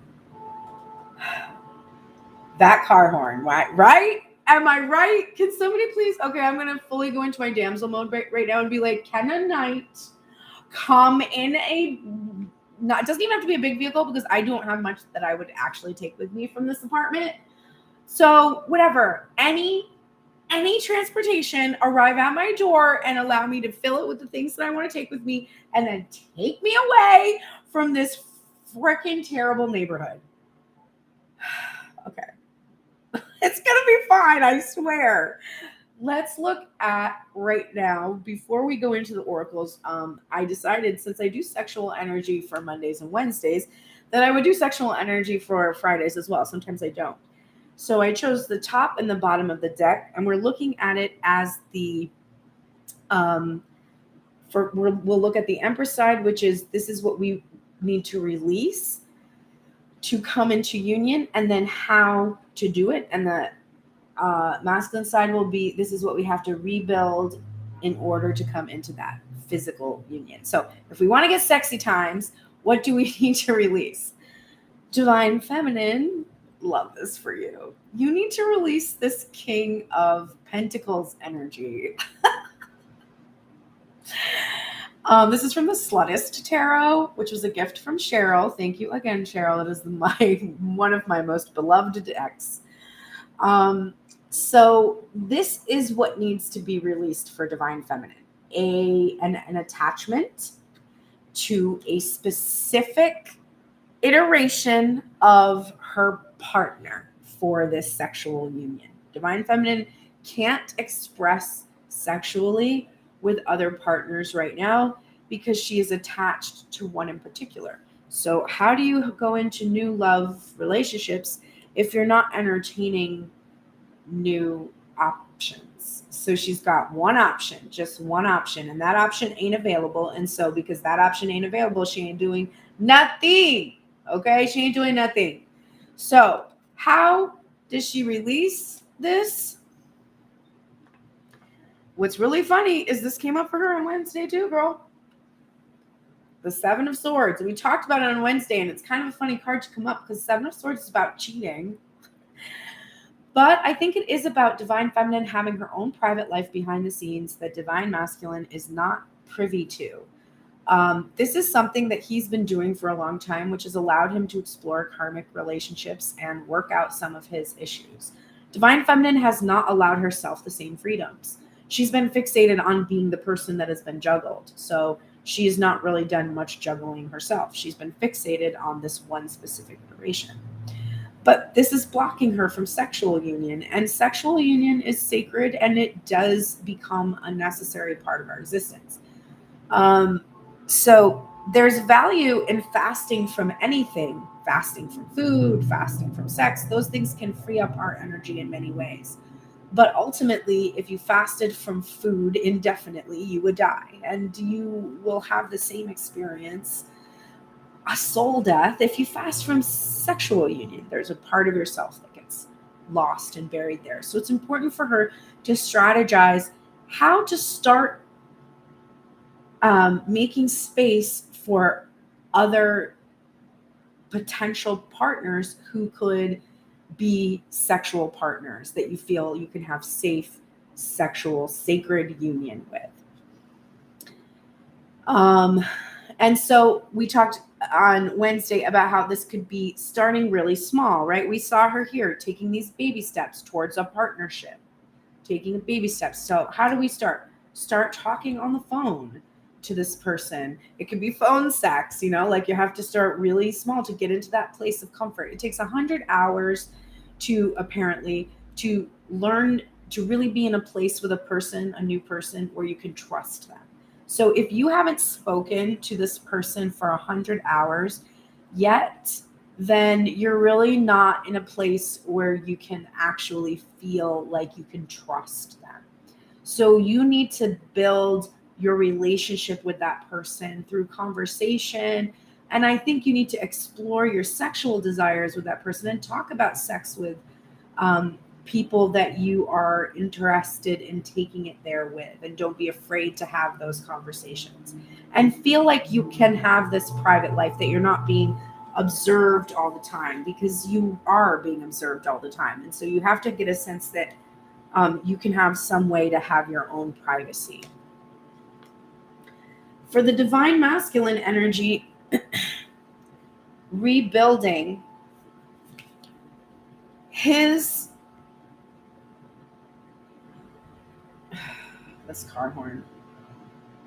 That car horn, right? Am I right? Can somebody please? Okay, I'm going to fully go into my damsel mode right now and be like, can a knight come in a, not, it doesn't even have to be a big vehicle, because I don't have much that I would actually take with me from this apartment. So whatever, any transportation arrive at my door and allow me to fill it with the things that I want to take with me, and then take me away from this freaking terrible neighborhood. Okay. It's going to be fine, I swear. Let's look at right now, before we go into the oracles, I decided, since I do sexual energy for Mondays and Wednesdays, that I would do sexual energy for Fridays as well. Sometimes I don't. So I chose the top and the bottom of the deck, and we're looking at it as the, we'll look at the Empress side, which is, this is what we need to release to come into union, and then how to do it. And the masculine side will be, this is what we have to rebuild in order to come into that physical union. So if we want to get sexy times, what do we need to release? Divine Feminine, love this for you. You need to release this King of Pentacles energy. This is from the Sluttist Tarot, which was a gift from Cheryl. Thank you again, Cheryl. It is one of my most beloved decks. So this is what needs to be released for Divine Feminine. An attachment to a specific iteration of her partner for this sexual union. Divine Feminine can't express sexually with other partners right now because she is attached to one in particular. So how do you go into new love relationships if you're not entertaining new options? So she's got one option, just one option, and that option ain't available. And so because that option ain't available, she ain't doing nothing. Okay, she ain't doing nothing. So how does she release this? What's really funny is this came up for her on Wednesday too, girl. The Seven of Swords. And we talked about it on Wednesday, and it's kind of a funny card to come up because Seven of Swords is about cheating. But I think it is about Divine Feminine having her own private life behind the scenes that Divine Masculine is not privy to. This is something that he's been doing for a long time, which has allowed him to explore karmic relationships and work out some of his issues. Divine Feminine has not allowed herself the same freedoms. She's been fixated on being the person that has been juggled. So she has not really done much juggling herself. She's been fixated on this one specific iteration. But this is blocking her from sexual union. And sexual union is sacred, and it does become a necessary part of our existence. So there's value in fasting from anything. Fasting from food, fasting from sex. Those things can free up our energy in many ways. But ultimately, if you fasted from food indefinitely, you would die. And you will have the same experience, a soul death, if you fast from sexual union. There's a part of yourself that gets lost and buried there. So it's important for her to strategize how to start making space for other potential partners who could be sexual partners that you feel you can have safe sexual sacred union with. And so we talked on Wednesday about how this could be starting really small, right? We saw her here taking these baby steps towards a partnership, taking baby steps. So how do we start? Start talking on the phone to this person. It could be phone sex, like you have to start really small to get into that place of comfort. It takes 100 hours to learn to really be in a place with a new person where you can trust them. So if you haven't spoken to this person for 100 hours yet, then you're really not in a place where you can actually feel like you can trust them. So you need to build your relationship with that person through conversation. And I think you need to explore your sexual desires with that person and talk about sex with people that you are interested in taking it there with. And don't be afraid to have those conversations. And feel like you can have this private life, that you're not being observed all the time, because you are being observed all the time. And so you have to get a sense that you can have some way to have your own privacy. For the divine masculine energy, rebuilding his this car horn.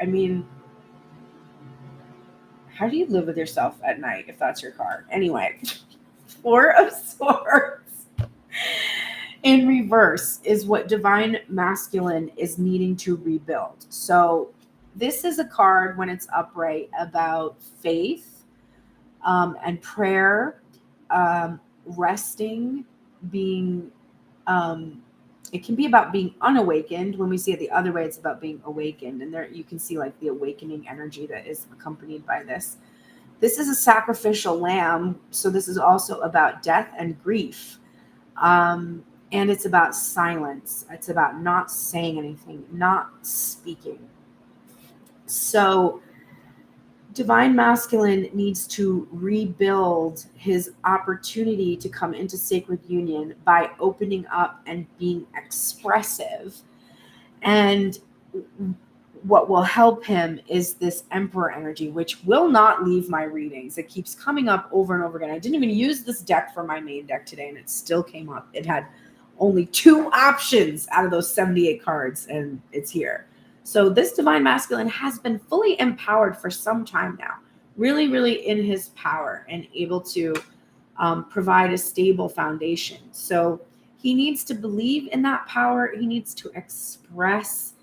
I mean, how do you live with yourself at night if that's your car? Anyway, 4 of Swords in reverse is what divine masculine is needing to rebuild. So this is a card, when it's upright, about faith and prayer, resting, being it can be about being unawakened. When we see it the other way, it's about being awakened. And there you can see like the awakening energy that is accompanied by this. This is a sacrificial lamb. So this is also about death and grief. And it's about silence. It's about not saying anything, not speaking. So divine masculine needs to rebuild his opportunity to come into sacred union by opening up and being expressive. And what will help him is this emperor energy, which will not leave my readings. It keeps coming up over and over again. I didn't even use this deck for my main deck today, and it still came up. It had only 2 options out of those 78 cards, and it's here. So this divine masculine has been fully empowered for some time now, really, really in his power and able to provide a stable foundation. So he needs to believe in that power. He needs to express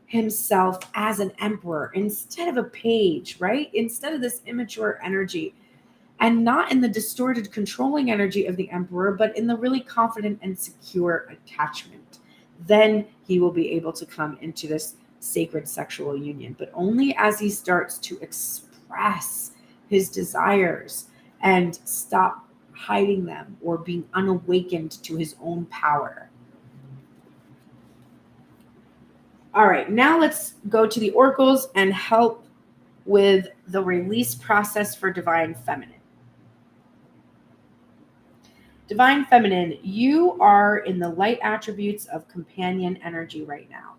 himself as an emperor instead of a page, right? Instead of this immature energy, and not in the distorted, controlling energy of the emperor, but in the really confident and secure attachment. Then he will be able to come into this sacred sexual union, but only as he starts to express his desires and stop hiding them or being unawakened to his own power. All right, now let's go to the oracles and help with the release process for divine feminine. Divine feminine, you are in the light attributes of companion energy right now.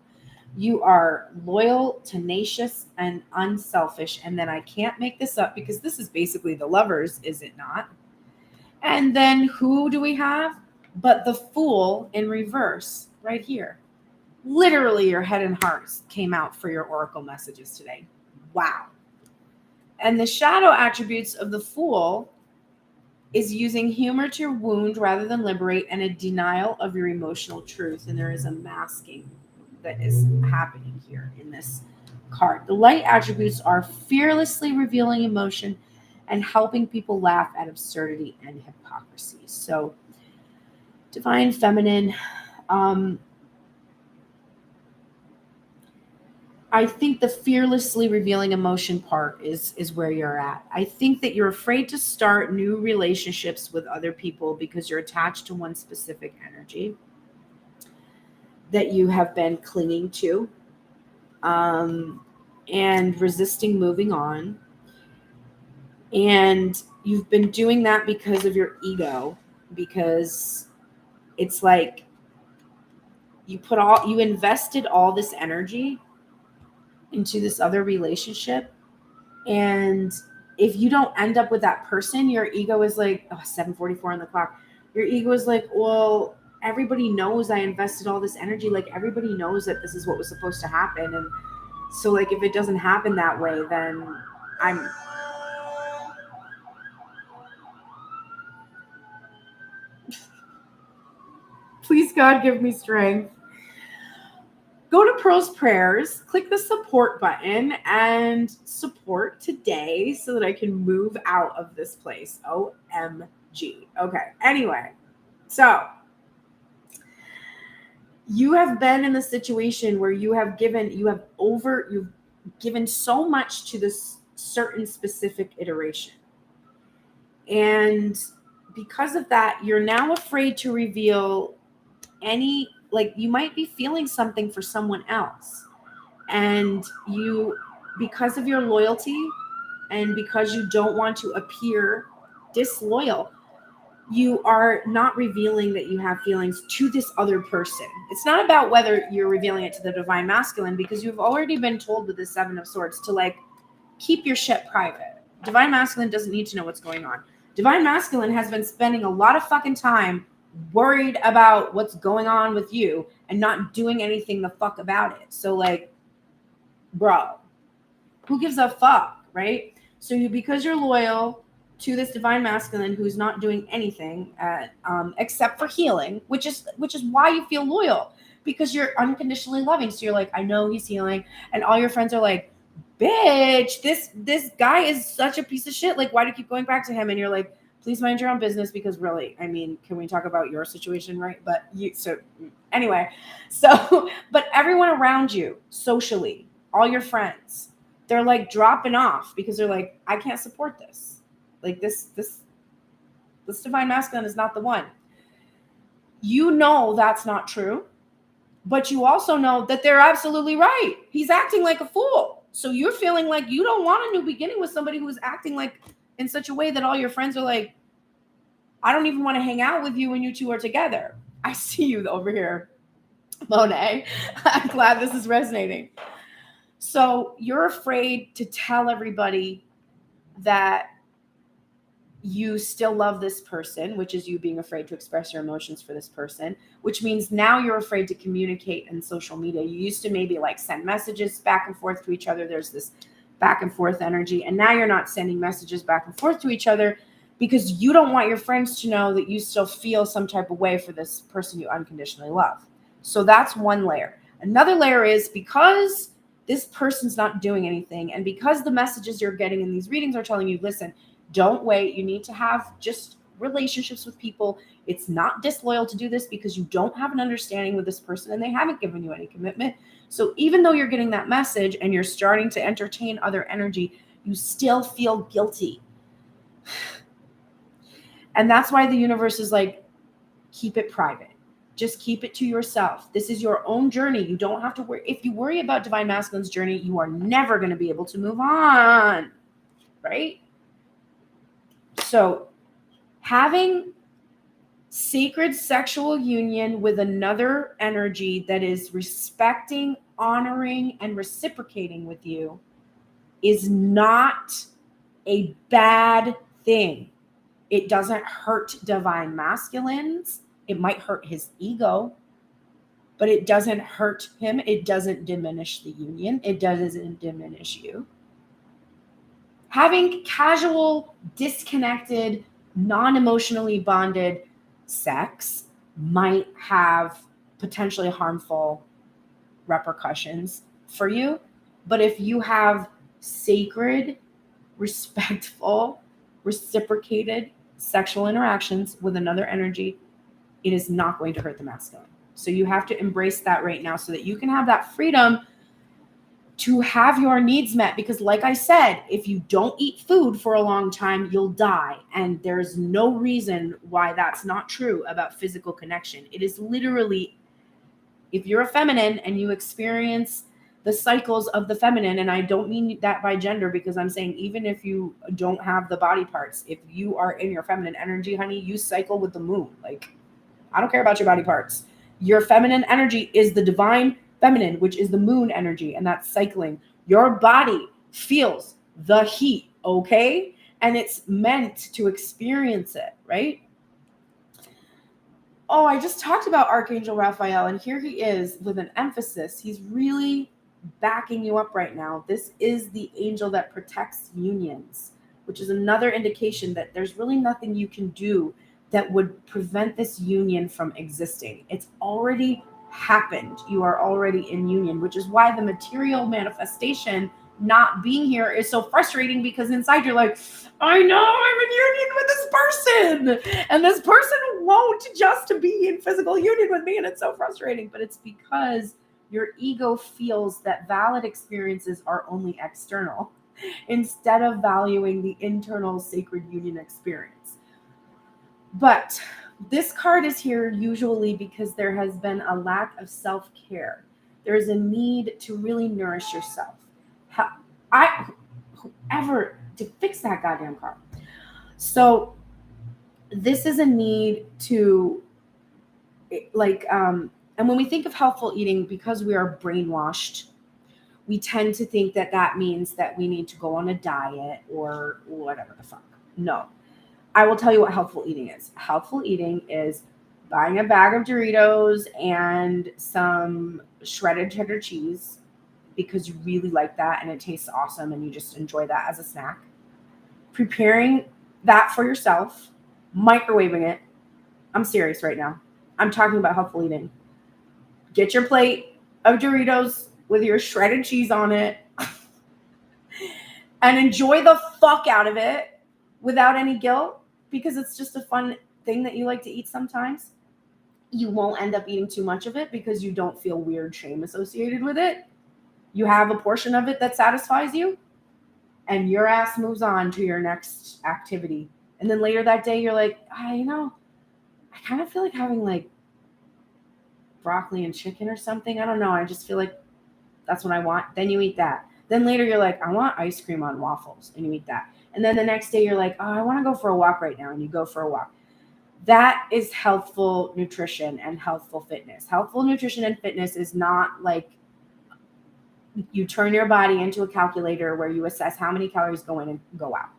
You are loyal, tenacious, and unselfish. And then I can't make this up because this is basically the Lovers, is it not? And then who do we have? But the Fool in reverse right here. Literally your head and hearts came out for your oracle messages today. Wow. And the shadow attributes of the Fool is using humor to wound rather than liberate, and a denial of your emotional truth. And there is a masking that is happening here in this card. The light attributes are fearlessly revealing emotion and helping people laugh at absurdity and hypocrisy. So divine feminine, I think the fearlessly revealing emotion part is where you're at. I think that you're afraid to start new relationships with other people because you're attached to one specific energy that you have been clinging to, and resisting moving on. And you've been doing that because of your ego, because it's like you invested all this energy into this other relationship, and if you don't end up with that person, your ego is like, oh, 7:44 on the clock. Your ego is like, well, everybody knows I invested all this energy. Like, everybody knows that this is what was supposed to happen. And so, like, if it doesn't happen that way, then I'm... Please, God, give me strength. Go to Pearl's Prayers, click the support button, and support today so that I can move out of this place. OMG. Okay. Anyway, so you have been in the situation where you've given so much to this certain specific iteration. And because of that, you're now afraid to reveal any, like, you might be feeling something for someone else. And you, because of your loyalty and because you don't want to appear disloyal, you are not revealing that you have feelings to this other person. It's not about whether you're revealing it to the divine masculine, because you've already been told with the Seven of Swords to, like, keep your shit private. Divine masculine doesn't need to know what's going on. Divine masculine has been spending a lot of fucking time worried about what's going on with you and not doing anything the fuck about it. So, like, bro, who gives a fuck, right? So because you're loyal to this divine masculine who's not doing anything except for healing, which is why you feel loyal, because you're unconditionally loving. So you're like, I know he's healing, and all your friends are like, bitch, this guy is such a piece of shit. Like, why do you keep going back to him? And you're like, please mind your own business, because really, I mean, can we talk about your situation, right? But anyway, but everyone around you, socially, all your friends, they're like dropping off because they're like, I can't support this. Like, this divine masculine is not the one. You know that's not true, but you also know that they're absolutely right. He's acting like a fool. So you're feeling like you don't want a new beginning with somebody who's acting like in such a way that all your friends are like, I don't even want to hang out with you when you two are together. I see you over here, Monet. I'm glad this is resonating. So you're afraid to tell everybody that you still love this person, which is you being afraid to express your emotions for this person, which means now you're afraid to communicate in social media. You used to maybe like send messages back and forth to each other. There's this back and forth energy. And now you're not sending messages back and forth to each other because you don't want your friends to know that you still feel some type of way for this person you unconditionally love. So that's one layer. Another layer is because this person's not doing anything, and because the messages you're getting in these readings are telling you, listen, don't wait. You need to have just relationships with people. It's not disloyal to do this because you don't have an understanding with this person and they haven't given you any commitment. So even though you're getting that message and you're starting to entertain other energy, you still feel guilty. And that's why the universe is like, keep it private. Just keep it to yourself. This is your own journey. You don't have to worry. If you worry about divine masculine's journey, you are never going to be able to move on, right? So having sacred sexual union with another energy that is respecting, honoring, and reciprocating with you is not a bad thing. It doesn't hurt divine masculines. It might hurt his ego, but it doesn't hurt him. It doesn't diminish the union. It doesn't diminish you. Having casual, disconnected, non-emotionally bonded sex might have potentially harmful repercussions for you. But if you have sacred, respectful, reciprocated sexual interactions with another energy, it is not going to hurt the masculine. So you have to embrace that right now so that you can have that freedom to have your needs met, because like I said, if you don't eat food for a long time, you'll die. And there's no reason why that's not true about physical connection. It is literally, if you're a feminine and you experience the cycles of the feminine, and I don't mean that by gender, because I'm saying even if you don't have the body parts, if you are in your feminine energy, honey, you cycle with the moon. Like, I don't care about your body parts. Your feminine energy is the divine feminine, which is the moon energy, and that's cycling. Your body feels the heat, okay? And it's meant to experience it, right? Oh, I just talked about Archangel Raphael, and here he is with an emphasis. He's really backing you up right now. This is the angel that protects unions, which is another indication that there's really nothing you can do that would prevent this union from existing. It's already happened. You are already in union, which is why the material manifestation not being here is so frustrating, because inside you're like, I know I'm in union with this person, and this person won't just to be in physical union with me, and it's so frustrating. But it's because your ego feels that valid experiences are only external instead of valuing the internal sacred union experience. But this card is here usually because there has been a lack of self-care. There is a need to really nourish yourself. Whoever to fix that goddamn card. So this is a need to and when we think of healthful eating, because we are brainwashed, we tend to think that that means that we need to go on a diet or whatever the fuck. No. I will tell you what healthful eating is. Healthful eating is buying a bag of Doritos and some shredded cheddar cheese because you really like that and it tastes awesome and you just enjoy that as a snack. Preparing that for yourself, microwaving it. I'm serious right now. I'm talking about healthful eating. Get your plate of Doritos with your shredded cheese on it and enjoy the fuck out of it without any guilt, because it's just a fun thing that you like to eat sometimes. You won't end up eating too much of it because you don't feel weird shame associated with it. You have a portion of it that satisfies you, and your ass moves on to your next activity. And then later that day, you're like, I kind of feel like having like broccoli and chicken or something. I don't know. I just feel like that's what I want. Then you eat that. Then later you're like, I want ice cream on waffles, and you eat that. And then the next day you're like, oh, I want to go for a walk right now, and you go for a walk. That is healthful nutrition and healthful fitness. Healthful nutrition and fitness is not like you turn your body into a calculator where you assess how many calories go in and go out.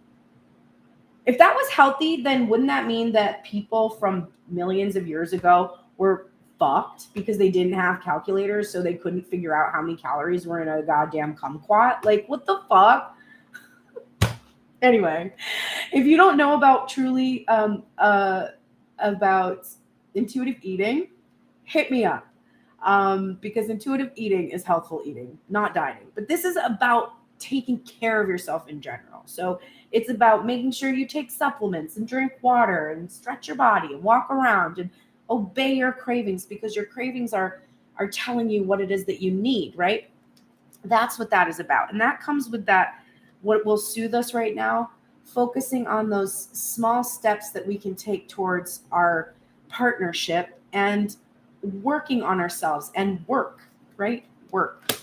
If that was healthy, then wouldn't that mean that people from millions of years ago were fucked because they didn't have calculators, so they couldn't figure out how many calories were in a goddamn kumquat? Like, what the fuck? Anyway, if you don't know about truly about intuitive eating, hit me up. Because intuitive eating is healthful eating, not dieting. But this is about taking care of yourself in general. So it's about making sure you take supplements and drink water and stretch your body and walk around and obey your cravings, because your cravings are telling you what it is that you need, right? That's what that is about. And that comes with that, what will soothe us right now, focusing on those small steps that we can take towards our partnership and working on ourselves and work, right? Work.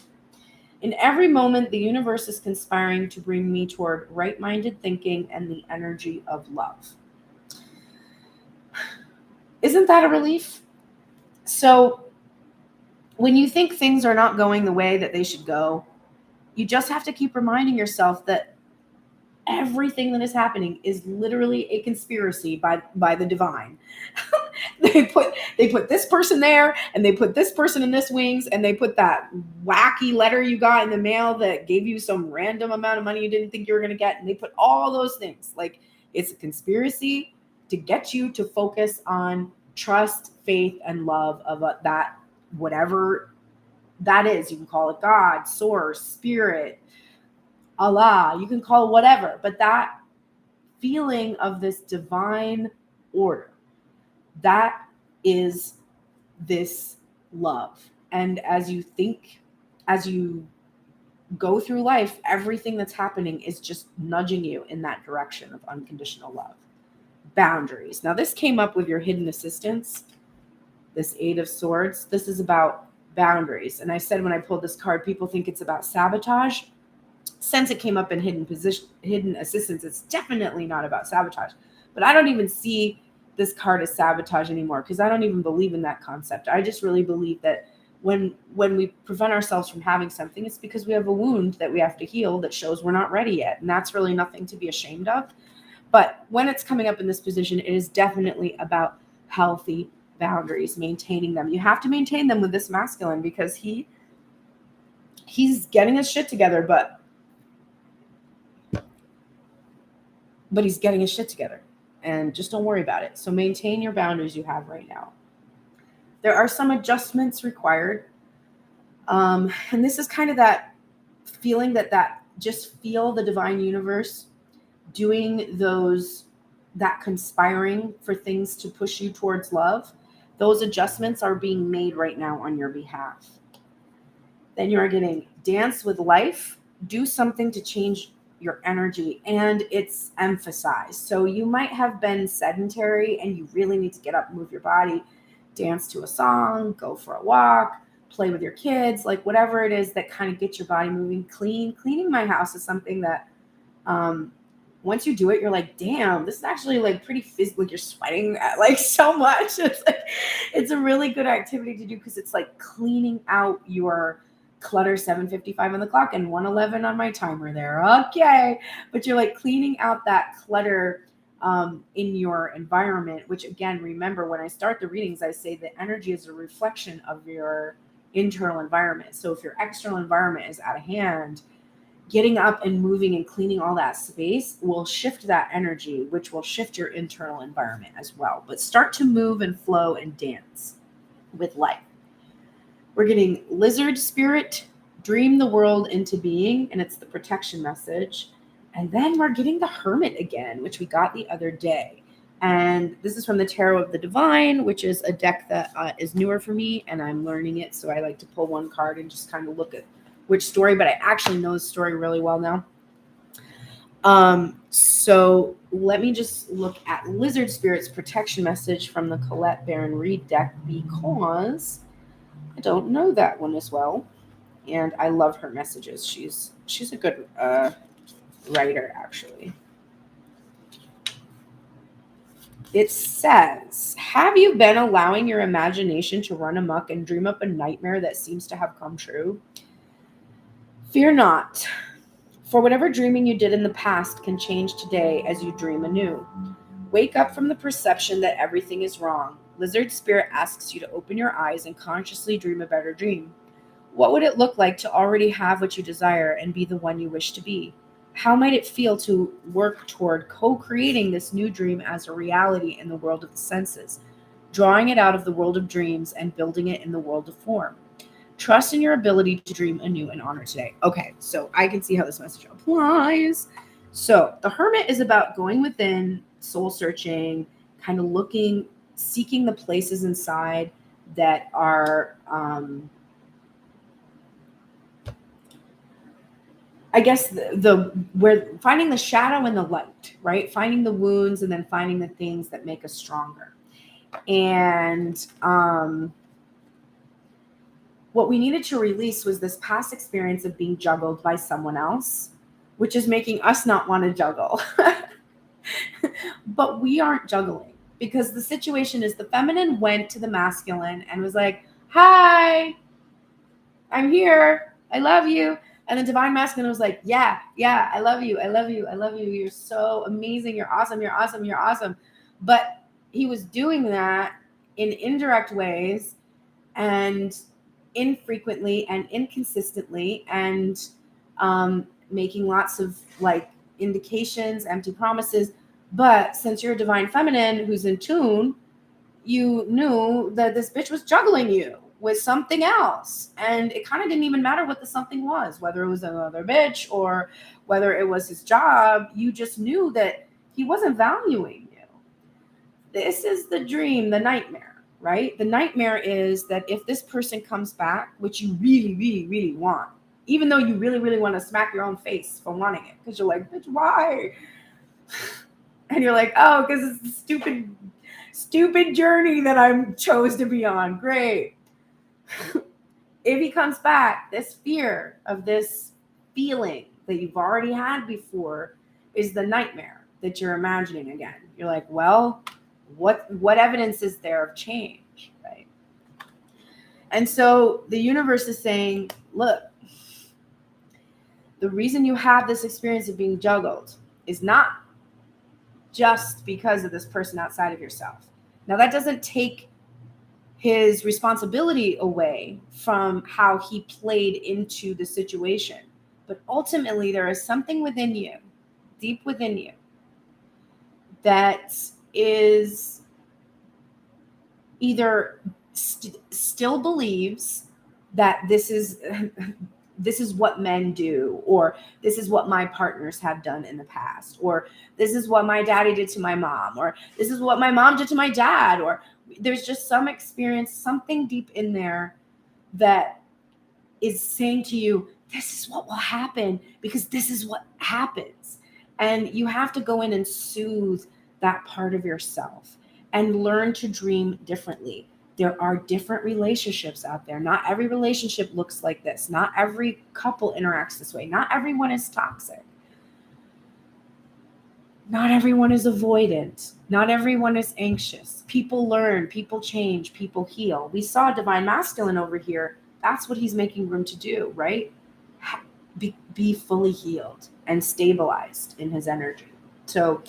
In every moment, the universe is conspiring to bring me toward right-minded thinking and the energy of love. Isn't that a relief? So when you think things are not going the way that they should go, you just have to keep reminding yourself that everything that is happening is literally a conspiracy by the divine. They put this person there, and they put this person in this wings, and they put that wacky letter you got in the mail that gave you some random amount of money you didn't think you were going to get, and they put all those things. Like, it's a conspiracy to get you to focus on trust, faith, and love of that, whatever that is. You can call it God, source, spirit, Allah, you can call it whatever, but that feeling of this divine order, that is this love. And as you go through life, everything that's happening is just nudging you in that direction of unconditional love. Boundaries. Now, this came up with your hidden assistance, this Eight of Swords. This is about boundaries. And I said when I pulled this card, people think it's about sabotage. Since it came up in hidden assistance, it's definitely not about sabotage. But I don't even see this card as sabotage anymore, because I don't even believe in that concept. I just really believe that when we prevent ourselves from having something, it's because we have a wound that we have to heal that shows we're not ready yet. And that's really nothing to be ashamed of. But when it's coming up in this position, it is definitely about healthy boundaries, maintaining them. You have to maintain them with this masculine, because he's getting his shit together, but he's getting his shit together, and just don't worry about it. So maintain your boundaries you have right now. There are some adjustments required. And this is kind of that feeling that just feel the divine universe doing that conspiring for things to push you towards love. Those adjustments are being made right now on your behalf. Then you are getting dance with life, do something to change your energy, and it's emphasized. So you might have been sedentary and you really need to get up and move your body, dance to a song, go for a walk, play with your kids, like whatever it is that kind of gets your body moving. Cleaning my house is something that once you do it, you're like, damn, this is actually like pretty physical. Like you're sweating like so much. It's a really good activity to do, because it's like cleaning out your clutter. 7:55 on the clock and 1:11 on my timer there. Okay. But you're like cleaning out that clutter in your environment, which again, remember when I start the readings, I say the energy is a reflection of your internal environment. So if your external environment is out of hand, getting up and moving and cleaning all that space will shift that energy, which will shift your internal environment as well. But start to move and flow and dance with life. We're getting lizard spirit, dream the world into being, and it's the protection message. And then we're getting the hermit again, which we got the other day. And this is from the Tarot of the Divine, which is a deck that is newer for me, and I'm learning it. So I like to pull one card and just kind of look at which story, but I actually know the story really well now. So let me just look at Lizard Spirit's protection message from the Colette Baron Reed deck, because I don't know that one as well. And I love her messages. She's a good writer, actually. It says, have you been allowing your imagination to run amok and dream up a nightmare that seems to have come true? Fear not, for whatever dreaming you did in the past can change today as you dream anew. Wake up from the perception that everything is wrong. Lizard Spirit asks you to open your eyes and consciously dream a better dream. What would it look like to already have what you desire and be the one you wish to be? How might it feel to work toward co-creating this new dream as a reality in the world of the senses, drawing it out of the world of dreams and building it in the world of form? Trust in your ability to dream anew and honor today. Okay, so I can see how this message applies. So the Hermit is about going within, soul searching, kind of looking, seeking the places inside that are, I guess where finding the shadow and the light, right? Finding the wounds and then finding the things that make us stronger. And what we needed to release was this past experience of being juggled by someone else, which is making us not want to juggle. But we aren't juggling, because the situation is the feminine went to the masculine and was like, hi, I'm here. I love you. And the divine masculine was like, yeah, I love you. I love you. I love you. You're so amazing. You're awesome. You're awesome. You're awesome. But he was doing that in indirect ways and infrequently and inconsistently, and making lots of like indications, empty promises. But since you're a divine feminine who's in tune, you knew that this bitch was juggling you with something else. And it kind of didn't even matter what the something was, whether it was another bitch or whether it was his job. You just knew that he wasn't valuing you. This is the dream, the nightmare. Right? The nightmare is that if this person comes back, which you really, really, really want, even though you really, really want to smack your own face for wanting it, because you're like, bitch, why? And you're like, oh, because it's the stupid journey that I chose to be on. Great. If he comes back, this fear of this feeling that you've already had before is the nightmare that you're imagining again. You're like, well, what evidence is there of change, right? And so the universe is saying, look, the reason you have this experience of being juggled is not just because of this person outside of yourself. Now, that doesn't take his responsibility away from how he played into the situation. But ultimately, there is something within you, deep within you, that is either still believes that this is what men do, or this is what my partners have done in the past, or this is what my daddy did to my mom, or this is what my mom did to my dad, or there's just some experience, something deep in there that is saying to you, this is what will happen because this is what happens. And you have to go in and soothe that part of yourself and learn to dream differently. There are different relationships out there. Not every relationship looks like this. Not every couple interacts this way. Not everyone is toxic. Not everyone is avoidant. Not everyone is anxious. People learn, people change, people heal. We saw Divine Masculine over here. That's what he's making room to do, right? Be fully healed and stabilized in his energy. So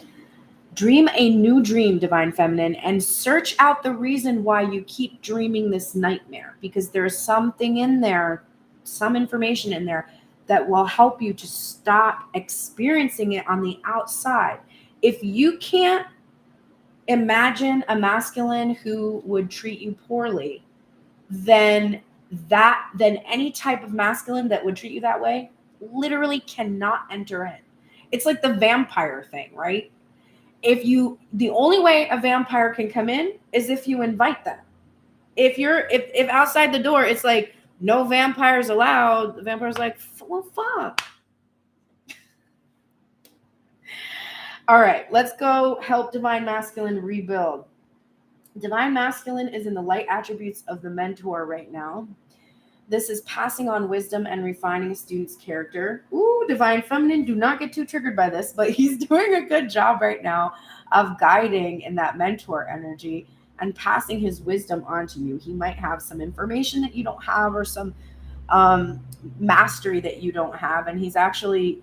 dream a new dream, Divine Feminine, and search out the reason why you keep dreaming this nightmare, because there's something in there, some information in there that will help you to stop experiencing it on the outside. If you can't imagine a masculine who would treat you poorly, then any type of masculine that would treat you that way literally cannot enter in. It's like the vampire thing, right? The only way a vampire can come in is if you invite them. If outside the door it's like no vampires allowed, the vampire's like, well, fuck. All right, let's go help Divine Masculine rebuild. Divine Masculine is in the light attributes of the mentor right now. This is passing on wisdom and refining a student's character. Ooh, Divine Feminine, do not get too triggered by this, but he's doing a good job right now of guiding in that mentor energy and passing his wisdom on to you. He might have some information that you don't have, or some mastery that you don't have, and he's actually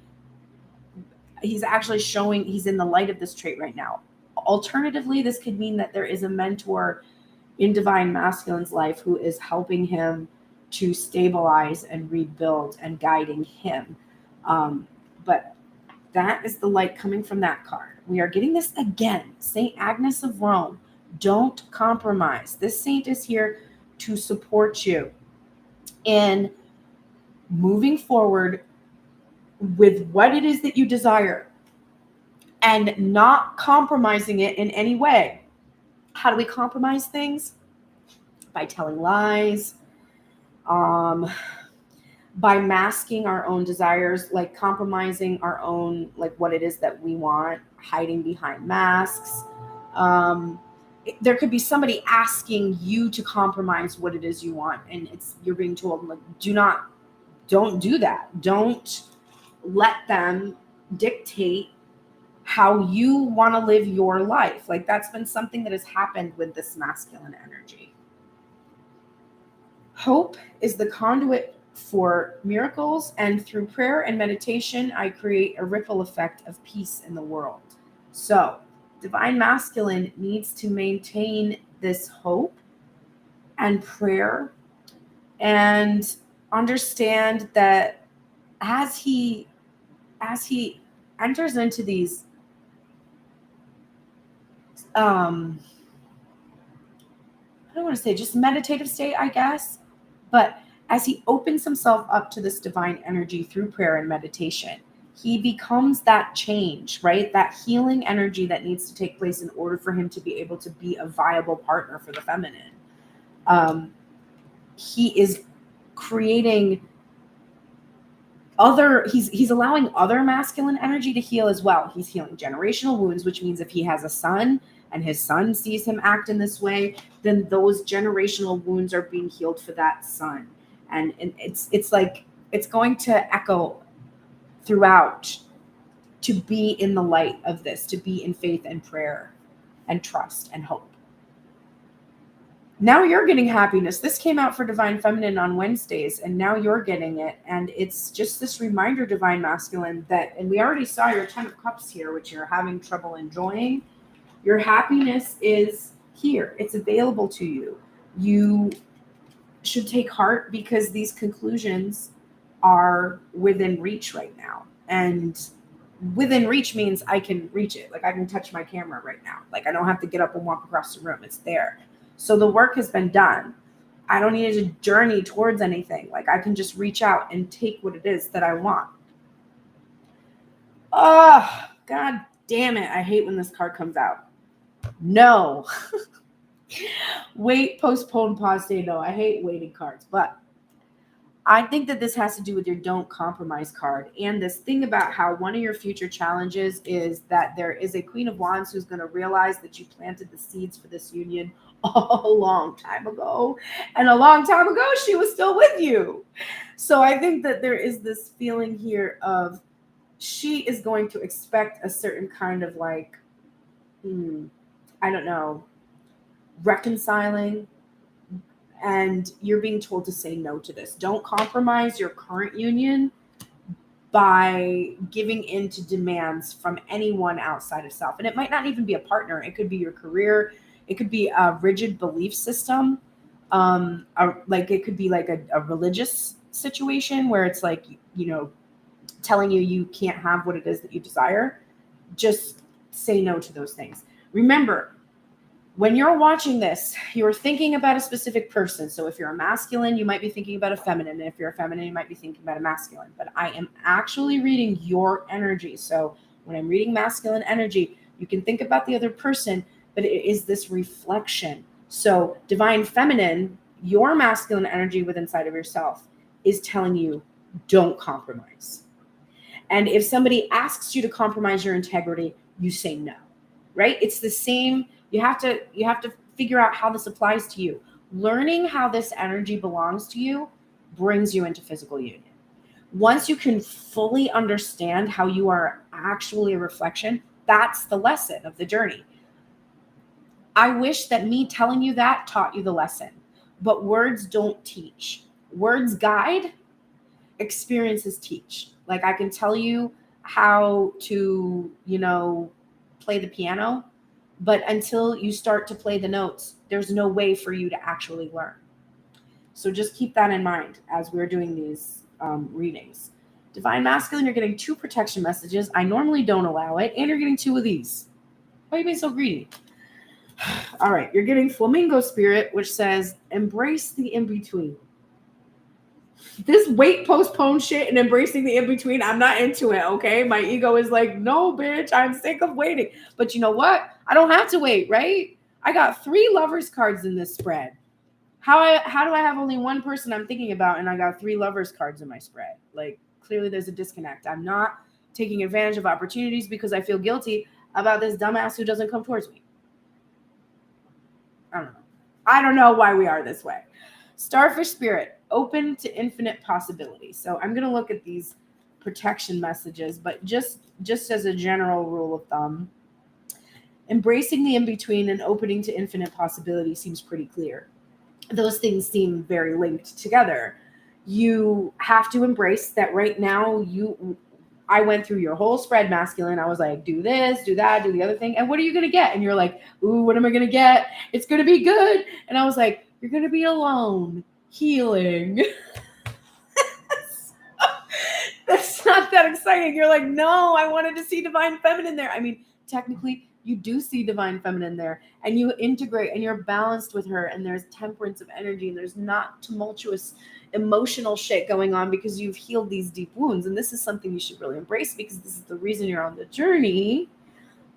showing he's in the light of this trait right now. Alternatively, this could mean that there is a mentor in Divine Masculine's life who is helping him to stabilize and rebuild and guiding him. But that is the light coming from that card. We are getting this again. Saint Agnes of Rome. Don't compromise. This saint is here to support you in moving forward with what it is that you desire and not compromising it in any way. How do we compromise things? By telling lies, by masking our own desires, like compromising our own, like what it is that we want, hiding behind masks. There could be somebody asking you to compromise what it is you want, and you're being told, like, don't do that. Don't let them dictate how you want to live your life. Like, that's been something that has happened with this masculine energy. Hope is the conduit for miracles, and through prayer and meditation, I create a ripple effect of peace in the world. So, Divine Masculine needs to maintain this hope and prayer, and understand that as he enters into these I don't want to say just meditative state, I guess, but as he opens himself up to this divine energy through prayer and meditation, he becomes that change, right? That healing energy that needs to take place in order for him to be able to be a viable partner for the feminine. He is creating he's allowing other masculine energy to heal as well. He's healing generational wounds, which means if he has a son and his son sees him act in this way, then those generational wounds are being healed for that son. And it's like it's going to echo throughout, to be in the light of this, to be in faith and prayer and trust and hope. Now you're getting happiness. This came out for Divine Feminine on Wednesdays, and now you're getting it. And it's just this reminder, Divine Masculine, that, and we already saw your 10 of Cups here, which you're having trouble enjoying. Your happiness is here. It's available to you. You should take heart, because these conclusions are within reach right now. And within reach means I can reach it. Like I can touch my camera right now. Like I don't have to get up and walk across the room. It's there. So the work has been done. I don't need to journey towards anything. Like I can just reach out and take what it is that I want. Oh, God damn it. I hate when this card comes out. No. Wait, postpone, pause, say no. I hate waiting cards, but I think that this has to do with your don't compromise card. And this thing about how one of your future challenges is that there is a Queen of Wands who's going to realize that you planted the seeds for this union a long time ago. And a long time ago, she was still with you. So I think that there is this feeling here of she is going to expect a certain kind of like, I don't know, reconciling. And you're being told to say no to this. Don't compromise your current union by giving in to demands from anyone outside of self. And it might not even be a partner. It could be your career. It could be a rigid belief system. Like it could be like a religious situation where it's like, you know, telling you can't have what it is that you desire. Just say no to those things. Remember, when you're watching this, you're thinking about a specific person. So if you're a masculine, you might be thinking about a feminine. And if you're a feminine, you might be thinking about a masculine. But I am actually reading your energy. So when I'm reading masculine energy, you can think about the other person, but it is this reflection. So Divine Feminine, your masculine energy within inside of yourself is telling you, don't compromise. And if somebody asks you to compromise your integrity, you say no, right? It's the same. You have to figure out how this applies to you. Learning how this energy belongs to you brings you into physical union. Once you can fully understand how you are actually a reflection, that's the lesson of the journey. I wish that me telling you that taught you the lesson, but words don't teach. Words guide, experiences teach. Like I can tell you how to, play the piano, but until you start to play the notes, there's no way for you to actually learn. So just keep that in mind as we're doing these readings. Divine Masculine, you're getting 2 protection messages. I normally don't allow it. And you're getting 2 of these. Why are you being so greedy? All right. You're getting Flamingo Spirit, which says, embrace the in-between. This wait, postpone shit and embracing the in-between, I'm not into it, okay? My ego is like, no, bitch, I'm sick of waiting. But you know what? I don't have to wait, right? I got 3 lovers cards in this spread. How do I have only one person I'm thinking about and I got 3 lovers cards in my spread? Like, clearly there's a disconnect. I'm not taking advantage of opportunities because I feel guilty about this dumbass who doesn't come towards me. I don't know why we are this way. Starfish Spirit, open to infinite possibilities. So I'm going to look at these protection messages, but just as a general rule of thumb, embracing the in-between and opening to infinite possibility seems pretty clear. Those things seem very linked together. You have to embrace that right now. I went through your whole spread, masculine. I was like, do this, do that, do the other thing. And what are you going to get? And you're like, ooh, what am I going to get? It's going to be good. And I was like, you're going to be alone, healing. That's not that exciting. You're like, no, I wanted to see Divine Feminine there. I mean, technically, you do see Divine Feminine there, and you integrate, and you're balanced with her, and there's temperance of energy, and there's not tumultuous emotional shit going on because you've healed these deep wounds. And this is something you should really embrace because this is the reason you're on the journey.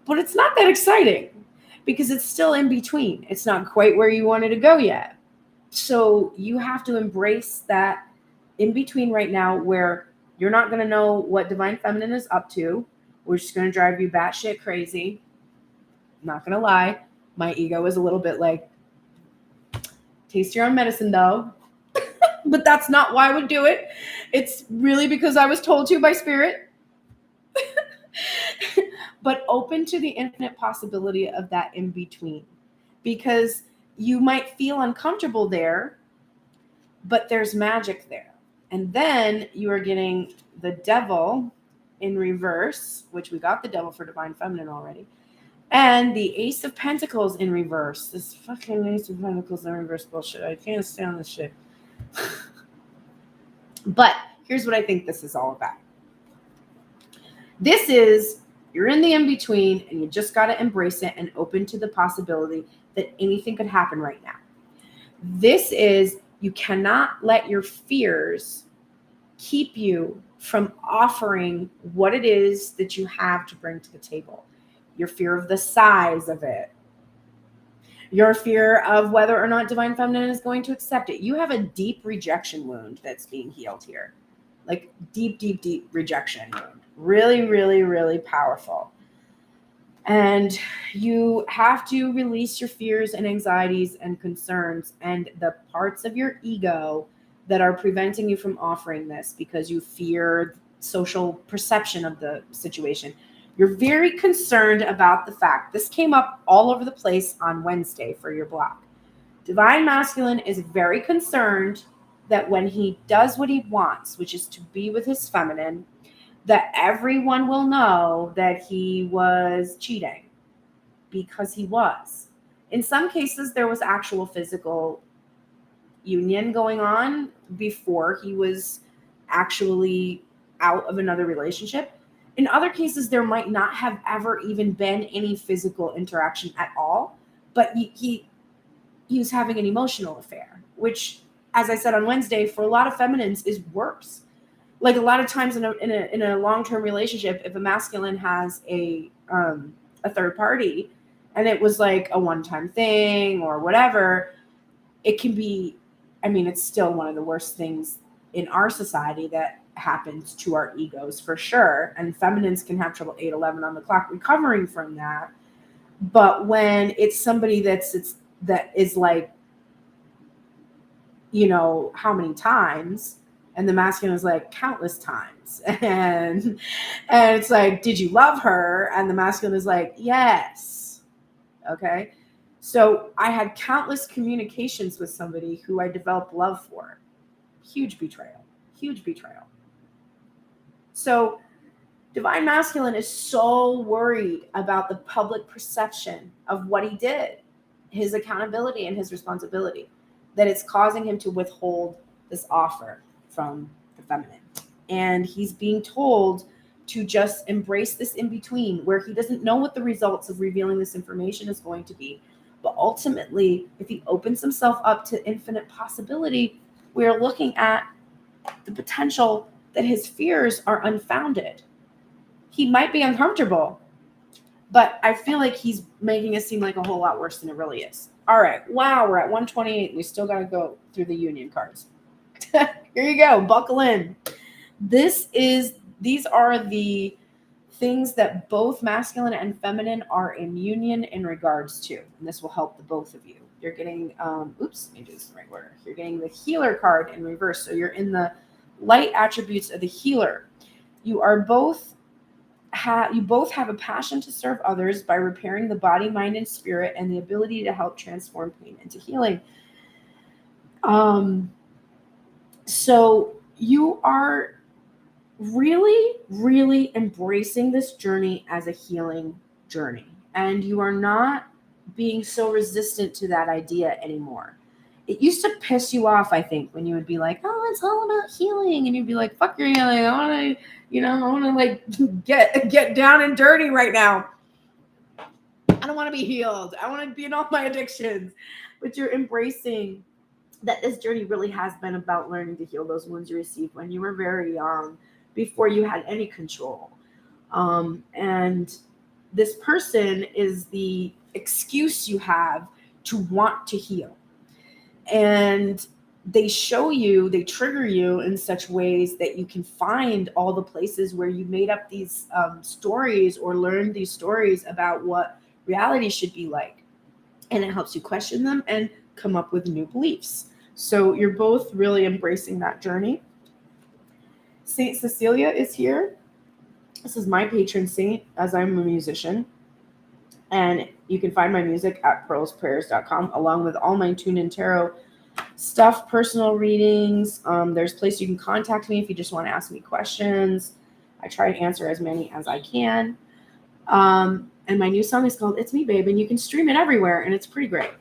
But it's not that exciting because it's still in between. It's not quite where you wanted to go yet. So you have to embrace that in between right now where You're not going to know what divine feminine is up to, which is going to drive you batshit crazy. Not going to lie. My ego is a little bit like, taste your own medicine though. But that's not why I would do it. It's really because I was told to by spirit. But open to the infinite possibility of that in between. Because you might feel uncomfortable there, but there's magic there. And then you are getting the devil in reverse, which we got the devil for divine feminine already. And the Ace of Pentacles in reverse. This fucking Ace of Pentacles in reverse bullshit. I can't stand this shit. But here's what I think this is all about. This is, you're in the in-between and you just got to embrace it and open to the possibility that anything could happen right now. This is, you cannot let your fears keep you from offering what it is that you have to bring to the table. Your fear of the size of it. Your fear of whether or not divine feminine is going to accept it. You have a deep rejection wound that's being healed here. Like deep, deep, deep rejection wound. Really, really, really powerful. And you have to release your fears and anxieties and concerns and the parts of your ego that are preventing you from offering this because you fear social perception of the situation. You're very concerned about the fact, this came up all over the place on Wednesday for your block. Divine masculine is very concerned that when he does what he wants, which is to be with his feminine, that everyone will know that he was cheating, because he was. In some cases, there was actual physical union going on before he was actually out of another relationship. In other cases, there might not have ever even been any physical interaction at all, but he was having an emotional affair, which, as I said on Wednesday, for a lot of feminines is worse. Like a lot of times in a long-term relationship, if a masculine has a third party and it was like a one-time thing or whatever, it can be, I mean, it's still one of the worst things in our society that happens to our egos for sure. And feminines can have trouble 8-11 on the clock recovering from that. But when it's somebody that is like, you know, how many times, and the masculine is like countless times, and it's like, did you love her? And the masculine is like, yes. Okay. So I had countless communications with somebody who I developed love for. Huge betrayal. So divine masculine is so worried about the public perception of what he did, his accountability and his responsibility, that it's causing him to withhold this offer from the feminine. And he's being told to just embrace this in between, where he doesn't know what the results of revealing this information is going to be. But ultimately, if he opens himself up to infinite possibility, we are looking at the potential that his fears are unfounded. He might be uncomfortable, but I feel like he's making it seem like a whole lot worse than it really is. All right. Wow. We're at 128. We still got to go through the union cards. Here you go. Buckle in. These are the things that both masculine and feminine are in union in regards to. And this will help the both of you. You're getting, let me do this in the right order. You're getting the healer card in reverse. So you're in the light attributes of the healer. You both have a passion to serve others by repairing the body, mind, and spirit, and the ability to help transform pain into healing. So you are really, really embracing this journey as a healing journey. And you are not being so resistant to that idea anymore. It used to piss you off, I think, when you would be like, oh, it's all about healing. And you'd be like, fuck your healing. I want to like get down and dirty right now. I don't want to be healed. I want to be in all my addictions. But you're embracing that this journey really has been about learning to heal those wounds you received when you were very young, before you had any control. And this person is the excuse you have to want to heal. And they show you, they trigger you in such ways that you can find all the places where you made up these stories or learned these stories about what reality should be like. And it helps you question them and come up with new beliefs. So you're both really embracing that journey. Saint Cecilia is here. This is my patron saint, as I'm a musician. And you can find my music at pearlsprayers.com, along with all my Tune In Tarot stuff, personal readings. There's a place you can contact me if you just want to ask me questions. I try to answer as many as I can. And my new song is called It's Me, Babe, and you can stream it everywhere, and it's pretty great.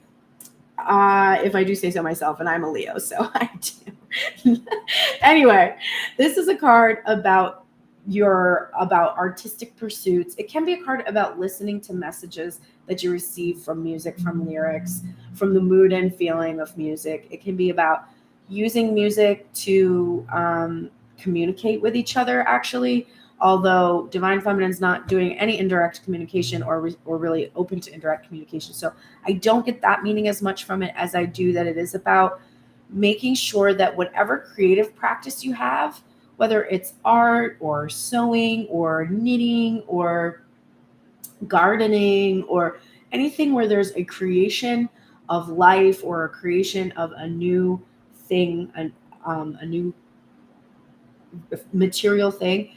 If I do say so myself, and I'm a Leo, so I do. Anyway, this is a card about artistic pursuits. It can be a card about listening to messages that you receive from music, from lyrics, from the mood and feeling of music. It can be about using music to communicate with each other, actually. Although Divine Feminine's not doing any indirect communication or really open to indirect communication. So I don't get that meaning as much from it as I do that it is about making sure that whatever creative practice you have, whether it's art or sewing or knitting or gardening or anything where there's a creation of life or a creation of a new thing, a new material thing,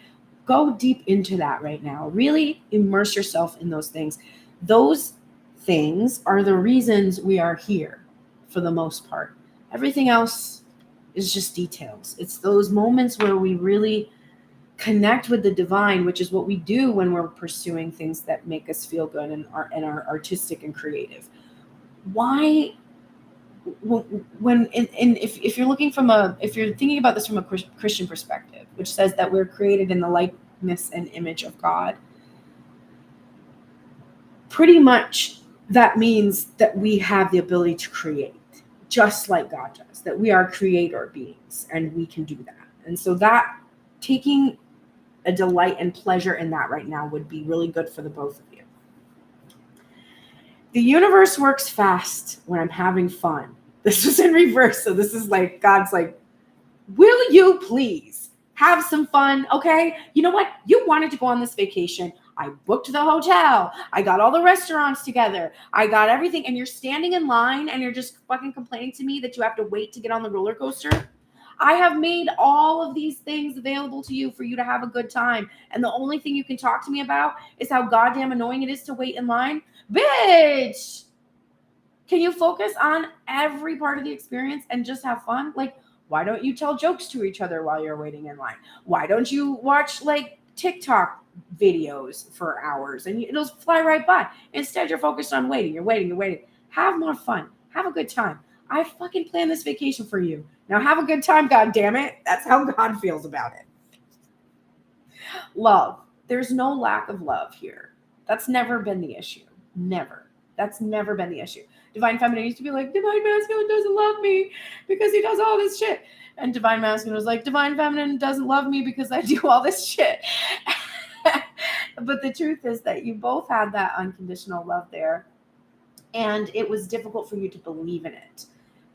go deep into that right now. Really immerse yourself in those things. Those things are the reasons we are here for the most part. Everything else is just details. It's those moments where we really connect with the divine, which is what we do when we're pursuing things that make us feel good and are artistic and creative. Why, if you're looking if you're thinking about this from a Christian perspective, which says that we're created in the likeness and image of God, pretty much that means that we have the ability to create, just like God does, that we are creator beings and we can do that. And so that taking a delight and pleasure in that right now would be really good for the both of you. The universe works fast when I'm having fun. This was in reverse. So this is like, God's like, will you please have some fun? Okay. You know what? You wanted to go on this vacation. I booked the hotel. I got all the restaurants together. I got everything. And you're standing in line and you're just fucking complaining to me that you have to wait to get on the roller coaster. I have made all of these things available to you for you to have a good time. And the only thing you can talk to me about is how goddamn annoying it is to wait in line. Bitch, can you focus on every part of the experience and just have fun? Like, why don't you tell jokes to each other while you're waiting in line? Why don't you watch like TikTok videos for hours and it'll fly right by? Instead, you're focused on waiting. You're waiting. Have more fun. Have a good time. I fucking planned this vacation for you. Now have a good time, God damn it. That's how God feels about it. Love. There's no lack of love here. That's never been the issue. Never. That's never been the issue. Divine Feminine used to be like, Divine Masculine doesn't love me because he does all this shit. And Divine Masculine was like, Divine Feminine doesn't love me because I do all this shit. But the truth is that you both had that unconditional love there. And it was difficult for you to believe in it.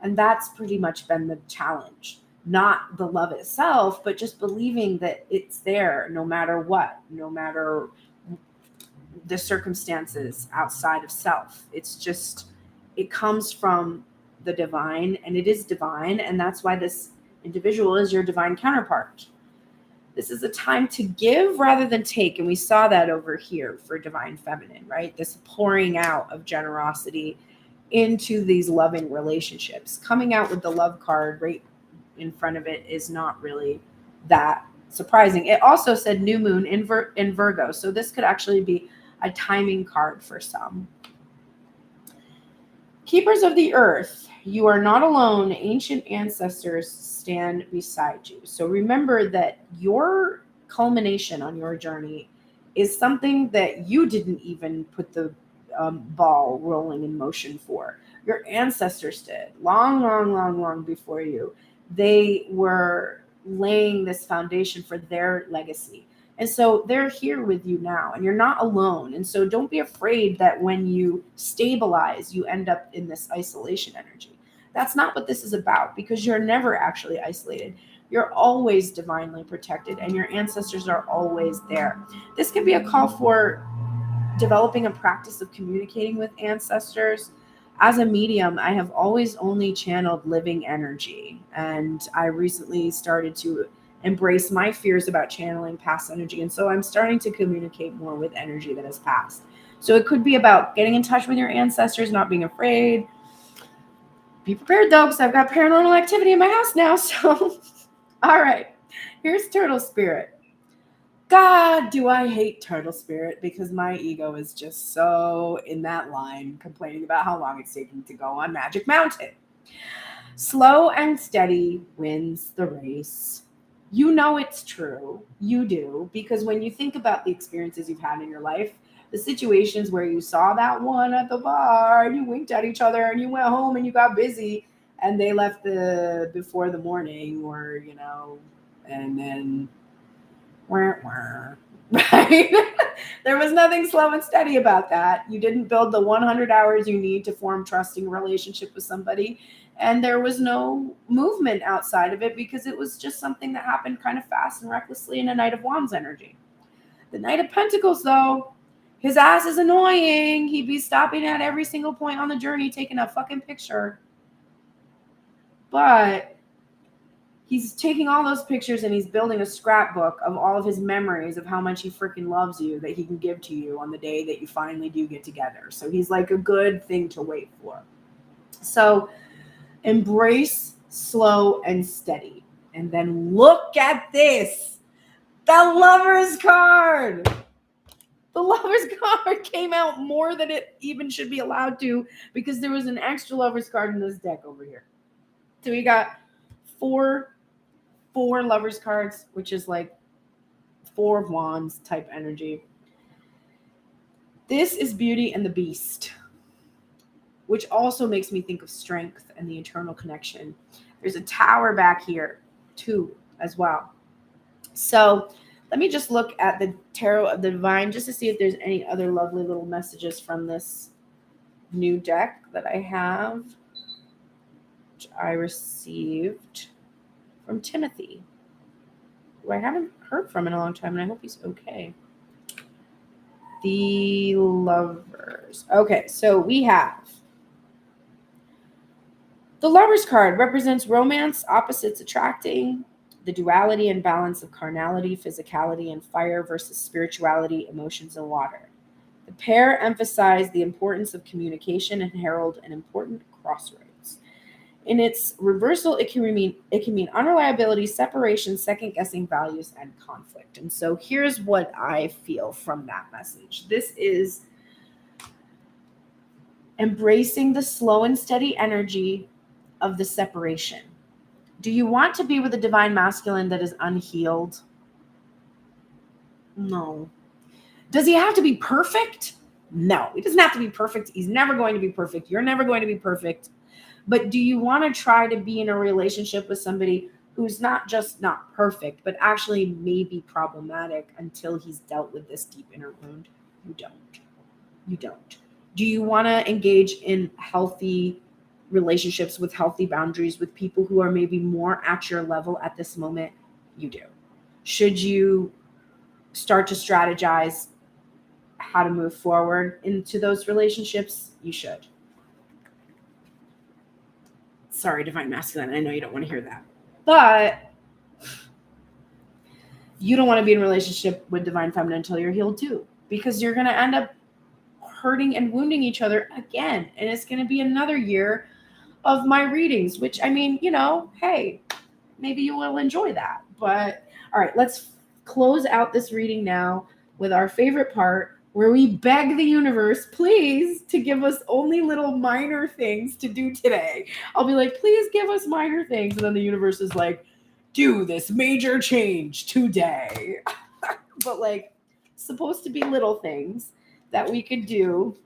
And that's pretty much been the challenge. Not the love itself, but just believing that it's there no matter what, no matter the circumstances outside of self. It's just, it comes from the divine, and it is divine. And that's why this individual is your divine counterpart. This is a time to give rather than take. And we saw that over here for Divine Feminine, right? This pouring out of generosity into these loving relationships. Coming out with the love card right in front of it is not really that surprising. It also said new moon in Virgo. So this could actually be a timing card for some. Keepers of the earth, you are not alone. Ancient ancestors stand beside you. So remember that your culmination on your journey is something that you didn't even put the ball rolling in motion for. Your ancestors did long before you. They were laying this foundation for their legacy. And so they're here with you now, and you're not alone. And so don't be afraid that when you stabilize, you end up in this isolation energy. That's not what this is about, because you're never actually isolated. You're always divinely protected, and your ancestors are always there. This could be a call for developing a practice of communicating with ancestors. As a medium, I have always only channeled living energy, and I recently started to embrace my fears about channeling past energy, and so I'm starting to communicate more with energy that has passed. So it could be about getting in touch with your ancestors, not being afraid. Be prepared though, because I've got paranormal activity in my house now. So all right, here's Turtle Spirit. God, do I hate Turtle Spirit, because my ego is just so in that line, complaining about how long it's taking to go on Magic Mountain. Slow and steady wins the race. You know it's true. You do, because when you think about the experiences you've had in your life, the situations where you saw that one at the bar and you winked at each other and you went home and you got busy and they left before the morning, or, and then right? There was nothing slow and steady about that. You didn't build the 100 hours you need to form trusting relationship with somebody, and there was no movement outside of it, because it was just something that happened kind of fast and recklessly in a Knight of Wands energy. The Knight of Pentacles, though, his ass is annoying. He'd be stopping at every single point on the journey, taking a fucking picture. But he's taking all those pictures and he's building a scrapbook of all of his memories of how much he freaking loves you that he can give to you on the day that you finally do get together. So he's like a good thing to wait for. So embrace slow and steady. And then look at this. The Lover's card. The Lover's card came out more than it even should be allowed to, because there was an extra Lover's card in this deck over here. So we got four Lover's cards, which is like 4 of Wands type energy. This is Beauty and the Beast, which also makes me think of strength and the eternal connection. There's a tower back here too as well. So let me just look at the Tarot of the Divine just to see if there's any other lovely little messages from this new deck that I have, which I received from Timothy, who I haven't heard from in a long time, and I hope he's okay. The Lovers. Okay, so we have the Lovers card represents romance, opposites attracting, the duality and balance of carnality, physicality, and fire versus spirituality, emotions, and water. The pair emphasize the importance of communication and herald an important crossroads. In its reversal, it can mean unreliability, separation, second-guessing values, and conflict. And so here's what I feel from that message. This is embracing the slow and steady energy of the separation. Do you want to be with a divine masculine that is unhealed? No. Does he have to be perfect? No, he doesn't have to be perfect. He's never going to be perfect. You're never going to be perfect. But do you want to try to be in a relationship with somebody who's not just not perfect, but actually may be problematic until he's dealt with this deep inner wound? You don't. You don't. Do you want to engage in healthy relationships with healthy boundaries with people who are maybe more at your level at this moment? You do. Should you start to strategize how to move forward into those relationships? You should. Sorry, divine masculine, I know you don't want to hear that. But you don't want to be in a relationship with divine feminine until you're healed too, because you're going to end up hurting and wounding each other again. And it's going to be another year of my readings, which, I mean, hey, maybe you will enjoy that. But all right, let's close out this reading now with our favorite part, where we beg the universe, please, to give us only little minor things to do today. I'll be like, please give us minor things. And then the universe is like, do this major change today. But like, supposed to be little things that we could do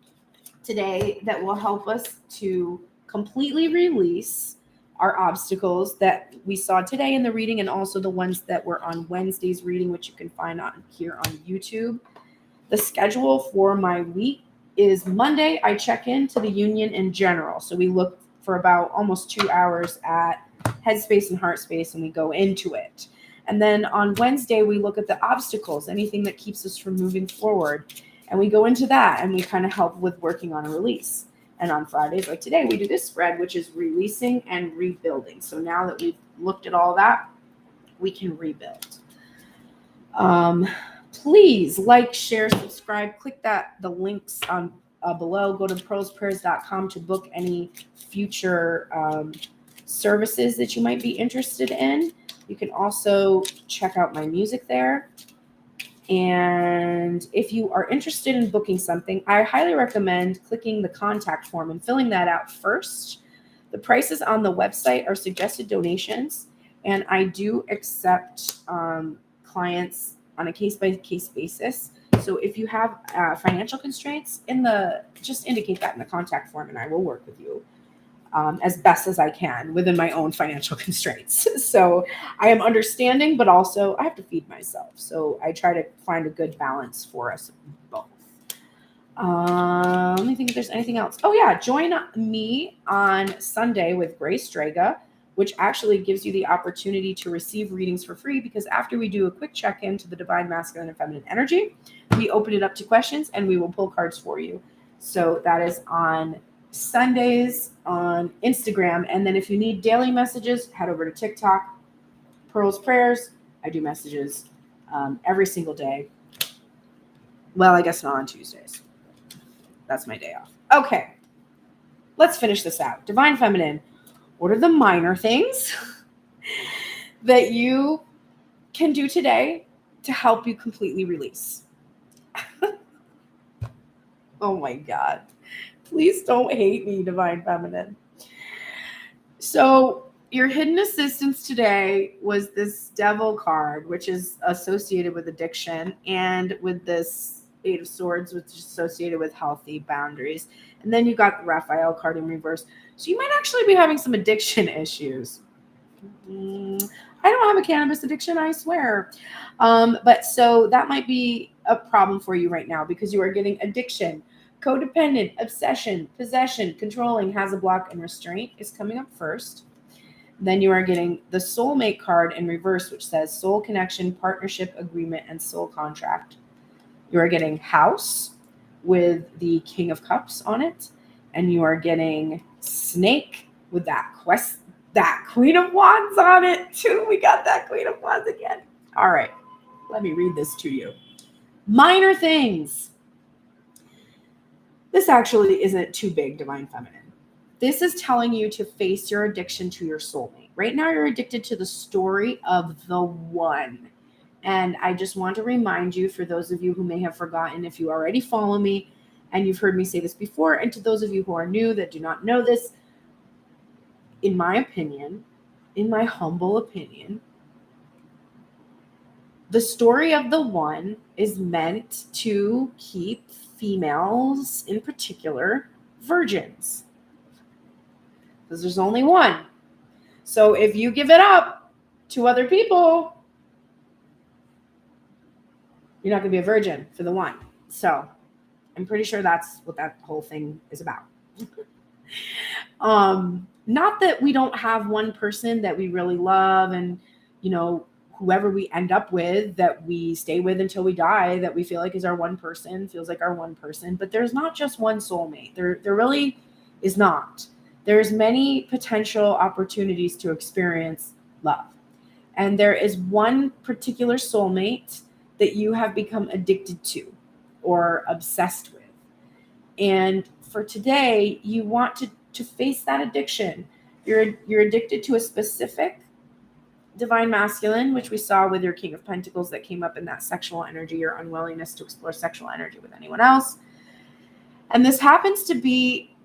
today that will help us to completely release our obstacles that we saw today in the reading, and also the ones that were on Wednesday's reading, which you can find on here on YouTube. The schedule for my week is Monday, I check into the union in general. So we look for about almost 2 hours at Headspace and Heartspace, and we go into it. And then on Wednesday, we look at the obstacles, anything that keeps us from moving forward. And we go into that, and we kind of help with working on a release. And on Fridays, like today, we do this spread, which is releasing and rebuilding. So now that we've looked at all that, we can rebuild. Please like, share, subscribe. Click the links on below. Go to pearlsprayers.com to book any future services that you might be interested in. You can also check out my music there. And if you are interested in booking something, I highly recommend clicking the contact form and filling that out first. The prices on the website are suggested donations, and I do accept clients on a case-by-case basis. So if you have financial constraints, just indicate that in the contact form, and I will work with you as best as I can within my own financial constraints. So I am understanding, but also I have to feed myself. So I try to find a good balance for us both. Let me think if there's anything else. Oh yeah, join me on Sunday with Grace Strega, which actually gives you the opportunity to receive readings for free, because after we do a quick check-in to the divine masculine and feminine energy, we open it up to questions and we will pull cards for you. So that is on Sundays on Instagram. And then if you need daily messages, head over to TikTok, Pearl's Prayers. I do messages every single day. Well, I guess not on Tuesdays. That's my day off. Okay, let's finish this out. Divine Feminine, what are the minor things that you can do today to help you completely release? Oh my God. Please don't hate me, Divine Feminine. So your hidden assistance today was this Devil card, which is associated with addiction, and with this Eight of Swords, which is associated with healthy boundaries. And then you got the Raphael card in reverse. So you might actually be having some addiction issues. I don't have a cannabis addiction, I swear. But so that might be a problem for you right now, because you are getting addiction, codependent, obsession, possession, controlling, has a block, and restraint is coming up first. Then you are getting the soulmate card in reverse, which says soul connection, partnership, agreement, and soul contract. You are getting house with the King of Cups on it. And you are getting snake with that Queen of Wands on it too. We got that Queen of Wands again. All right, let me read this to you. Minor things. This actually isn't too big, Divine Feminine. This is telling you to face your addiction to your soulmate. Right now, you're addicted to the story of the one. And I just want to remind you, for those of you who may have forgotten, if you already follow me and you've heard me say this before, and to those of you who are new that do not know this, in my opinion, in my humble opinion, the story of the one is meant to keep females in particular virgins, because there's only one. So if you give it up to other people, you're not going to be a virgin for the one. So I'm pretty sure that's what that whole thing is about. Not that we don't have one person that we really love, and whoever we end up with, that we stay with until we die, that we feel like is our one person, feels like our one person. But there's not just one soulmate. There really is not. There's many potential opportunities to experience love. And there is one particular soulmate that you have become addicted to or obsessed with. And for today, you want to face that addiction. You're addicted to a specific divine masculine, which we saw with your King of Pentacles that came up in that sexual energy, your unwillingness to explore sexual energy with anyone else. And this happens to be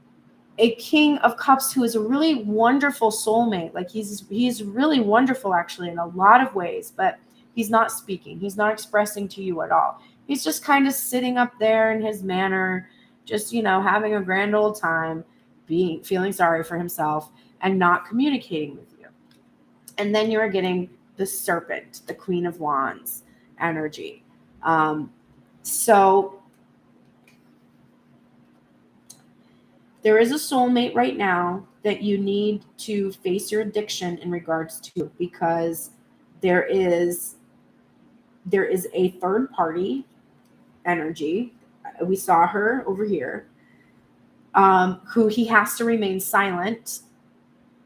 a King of Cups who is a really wonderful soulmate. Like he's really wonderful actually in a lot of ways, but he's not speaking. He's not expressing to you at all. He's just kind of sitting up there in his manner, just, having a grand old time, feeling sorry for himself and not communicating with you. And then you're getting the Serpent, the Queen of Wands energy. So There is a soulmate right now that you need to face your addiction in regards to, because there is a third party energy. We saw her over here, who he has to remain silent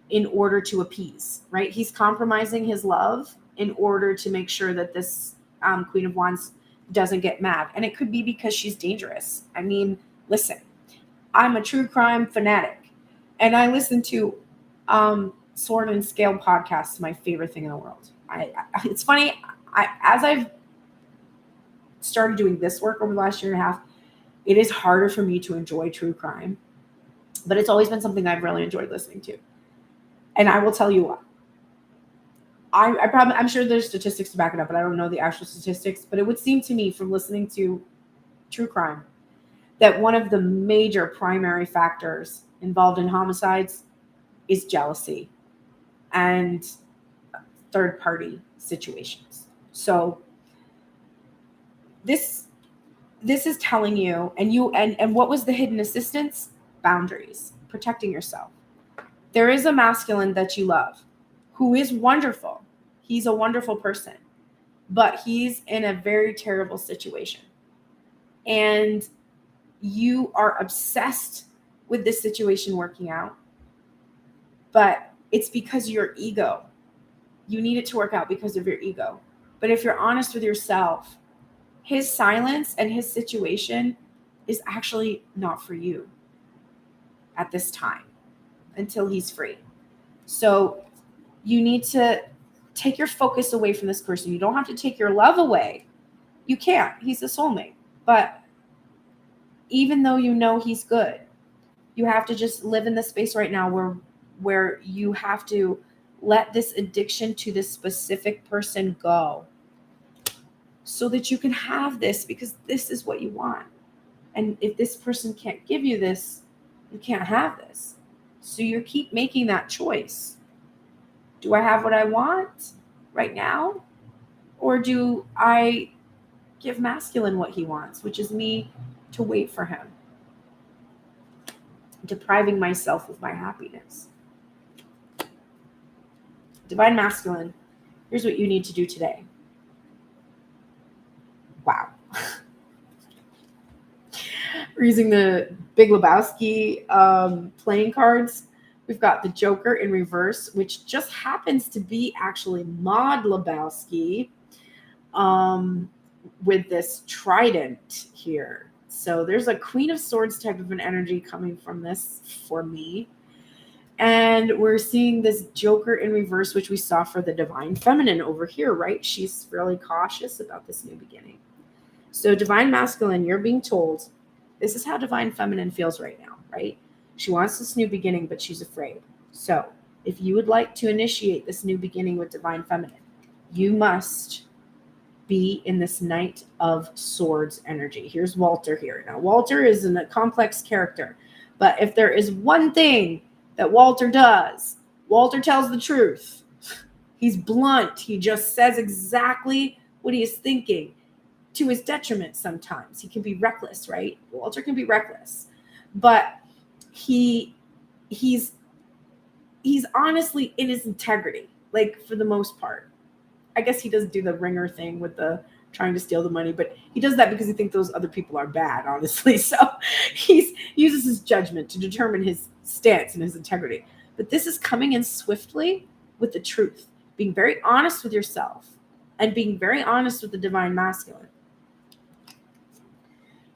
in order to appease, right? He's compromising his love in order to make sure that this Queen of Wands doesn't get mad. And it could be because she's dangerous. I mean, listen, I'm a true crime fanatic, and I listen to Sword and Scale podcast, my favorite thing in the world. It's funny, as I've started doing this work over the last year and a half, it is harder for me to enjoy true crime, but it's always been something I've really enjoyed listening to. And I will tell you what, I'm sure there's statistics to back it up, but I don't know the actual statistics. But it would seem to me from listening to true crime that one of the major primary factors involved in homicides is jealousy and third party situations. So this is telling you, and what was the hidden assistance? Boundaries, protecting yourself. There is a masculine that you love who is wonderful. He's a wonderful person, but he's in a very terrible situation. And you are obsessed with this situation working out, but it's because your ego. You need it to work out because of your ego. But if you're honest with yourself, his silence and his situation is actually not for you at this time until he's free. So you need to take your focus away from this person. You don't have to take your love away. You can't. He's a soulmate. But even though you know he's good, you have to just live in the space right now where you have to let this addiction to this specific person go so that you can have this, because this is what you want. And if this person can't give you this, you can't have this. So you keep making that choice. Do I have what I want right now? Or do I give masculine what he wants, which is me to wait for him, depriving myself of my happiness? Divine masculine, here's what you need to do today. Wow. We're using the Big Lebowski playing cards. We've got the Joker in reverse, which just happens to be actually Maud Lebowski with this trident here. So there's a Queen of Swords type of an energy coming from this for me. And we're seeing this Joker in reverse, which we saw for the Divine Feminine over here, right? She's really cautious about this new beginning. So Divine Masculine, you're being told, this is how Divine Feminine feels right now, right? She wants this new beginning, but she's afraid. So if you would like to initiate this new beginning with Divine Feminine, you must be in this Knight of Swords energy. Here's Walter here. Now, Walter is a complex character, but if there is one thing that Walter does, Walter tells the truth. He's blunt. He just says exactly what he is thinking, to his detriment sometimes. He can be reckless, right? Walter can be reckless. But he's honestly in his integrity, like, for the most part. I guess he does do the ringer thing with the trying to steal the money, but he does that because he thinks those other people are bad, honestly. So he uses his judgment to determine his stance and his integrity. But this is coming in swiftly with the truth, being very honest with yourself and being very honest with the Divine Masculine.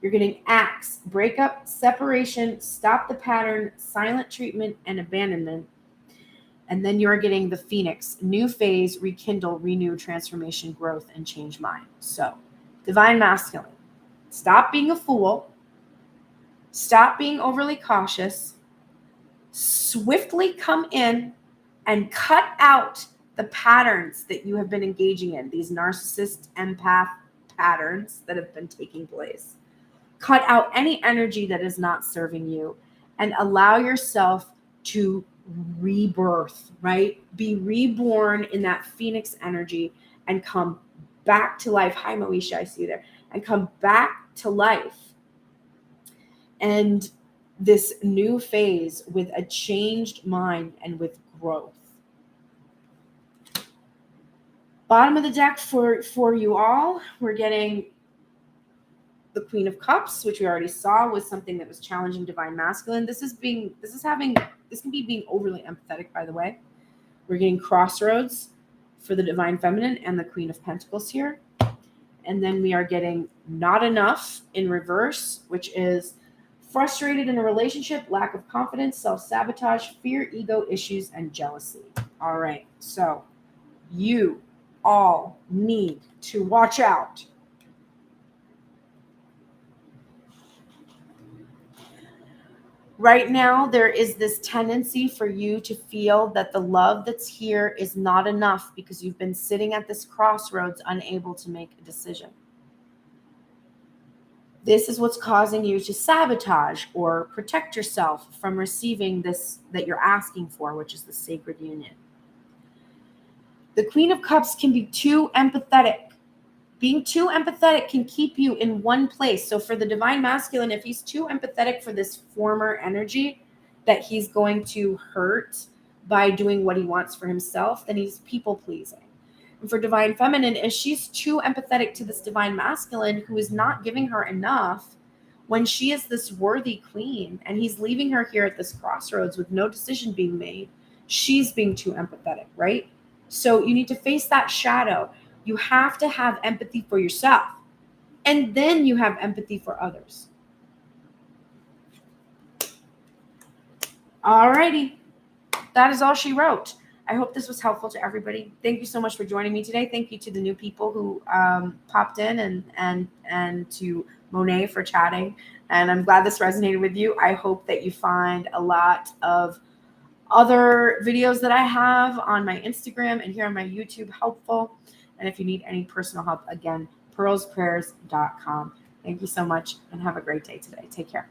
You're getting axe, breakup, separation, stop the pattern, silent treatment, and abandonment. And then you're getting the Phoenix, new phase, rekindle, renew, transformation, growth, and change mind. So, Divine Masculine, stop being a fool. Stop being overly cautious. Swiftly come in and cut out the patterns that you have been engaging in, these narcissist empath patterns that have been taking place. Cut out any energy that is not serving you and allow yourself to rebirth, right? Be reborn in that Phoenix energy and come back to life. Hi, Moesha, I see you there. And come back to life. And this new phase with a changed mind and with growth. Bottom of the deck for you all, we're getting the Queen of Cups, which we already saw was something that was challenging divine masculine. This can be being overly empathetic, by the way. We're getting Crossroads for the divine feminine and the Queen of Pentacles here. And then we are getting Not Enough in reverse, which is frustrated in a relationship, lack of confidence, self-sabotage, fear, ego issues, and jealousy. All right, so you all need to watch out. Right now, there is this tendency for you to feel that the love that's here is not enough because you've been sitting at this crossroads unable to make a decision. This is what's causing you to sabotage or protect yourself from receiving this that you're asking for, which is the sacred union. The Queen of Cups can be too empathetic. Being too empathetic can keep you in one place. So for the divine masculine, if he's too empathetic for this former energy that he's going to hurt by doing what he wants for himself, then he's people pleasing. And for divine feminine, if she's too empathetic to this divine masculine who is not giving her enough when she is this worthy queen and he's leaving her here at this crossroads with no decision being made, she's being too empathetic, right? So you need to face that shadow. You have to have empathy for yourself, and then you have empathy for others. Alrighty, that is all she wrote. I hope this was helpful to everybody. Thank you so much for joining me today. Thank you to the new people who popped in and to Monet for chatting. And I'm glad this resonated with you. I hope that you find a lot of other videos that I have on my Instagram and here on my YouTube helpful. And if you need any personal help, again, pearlsprayers.com. Thank you so much and have a great day today. Take care.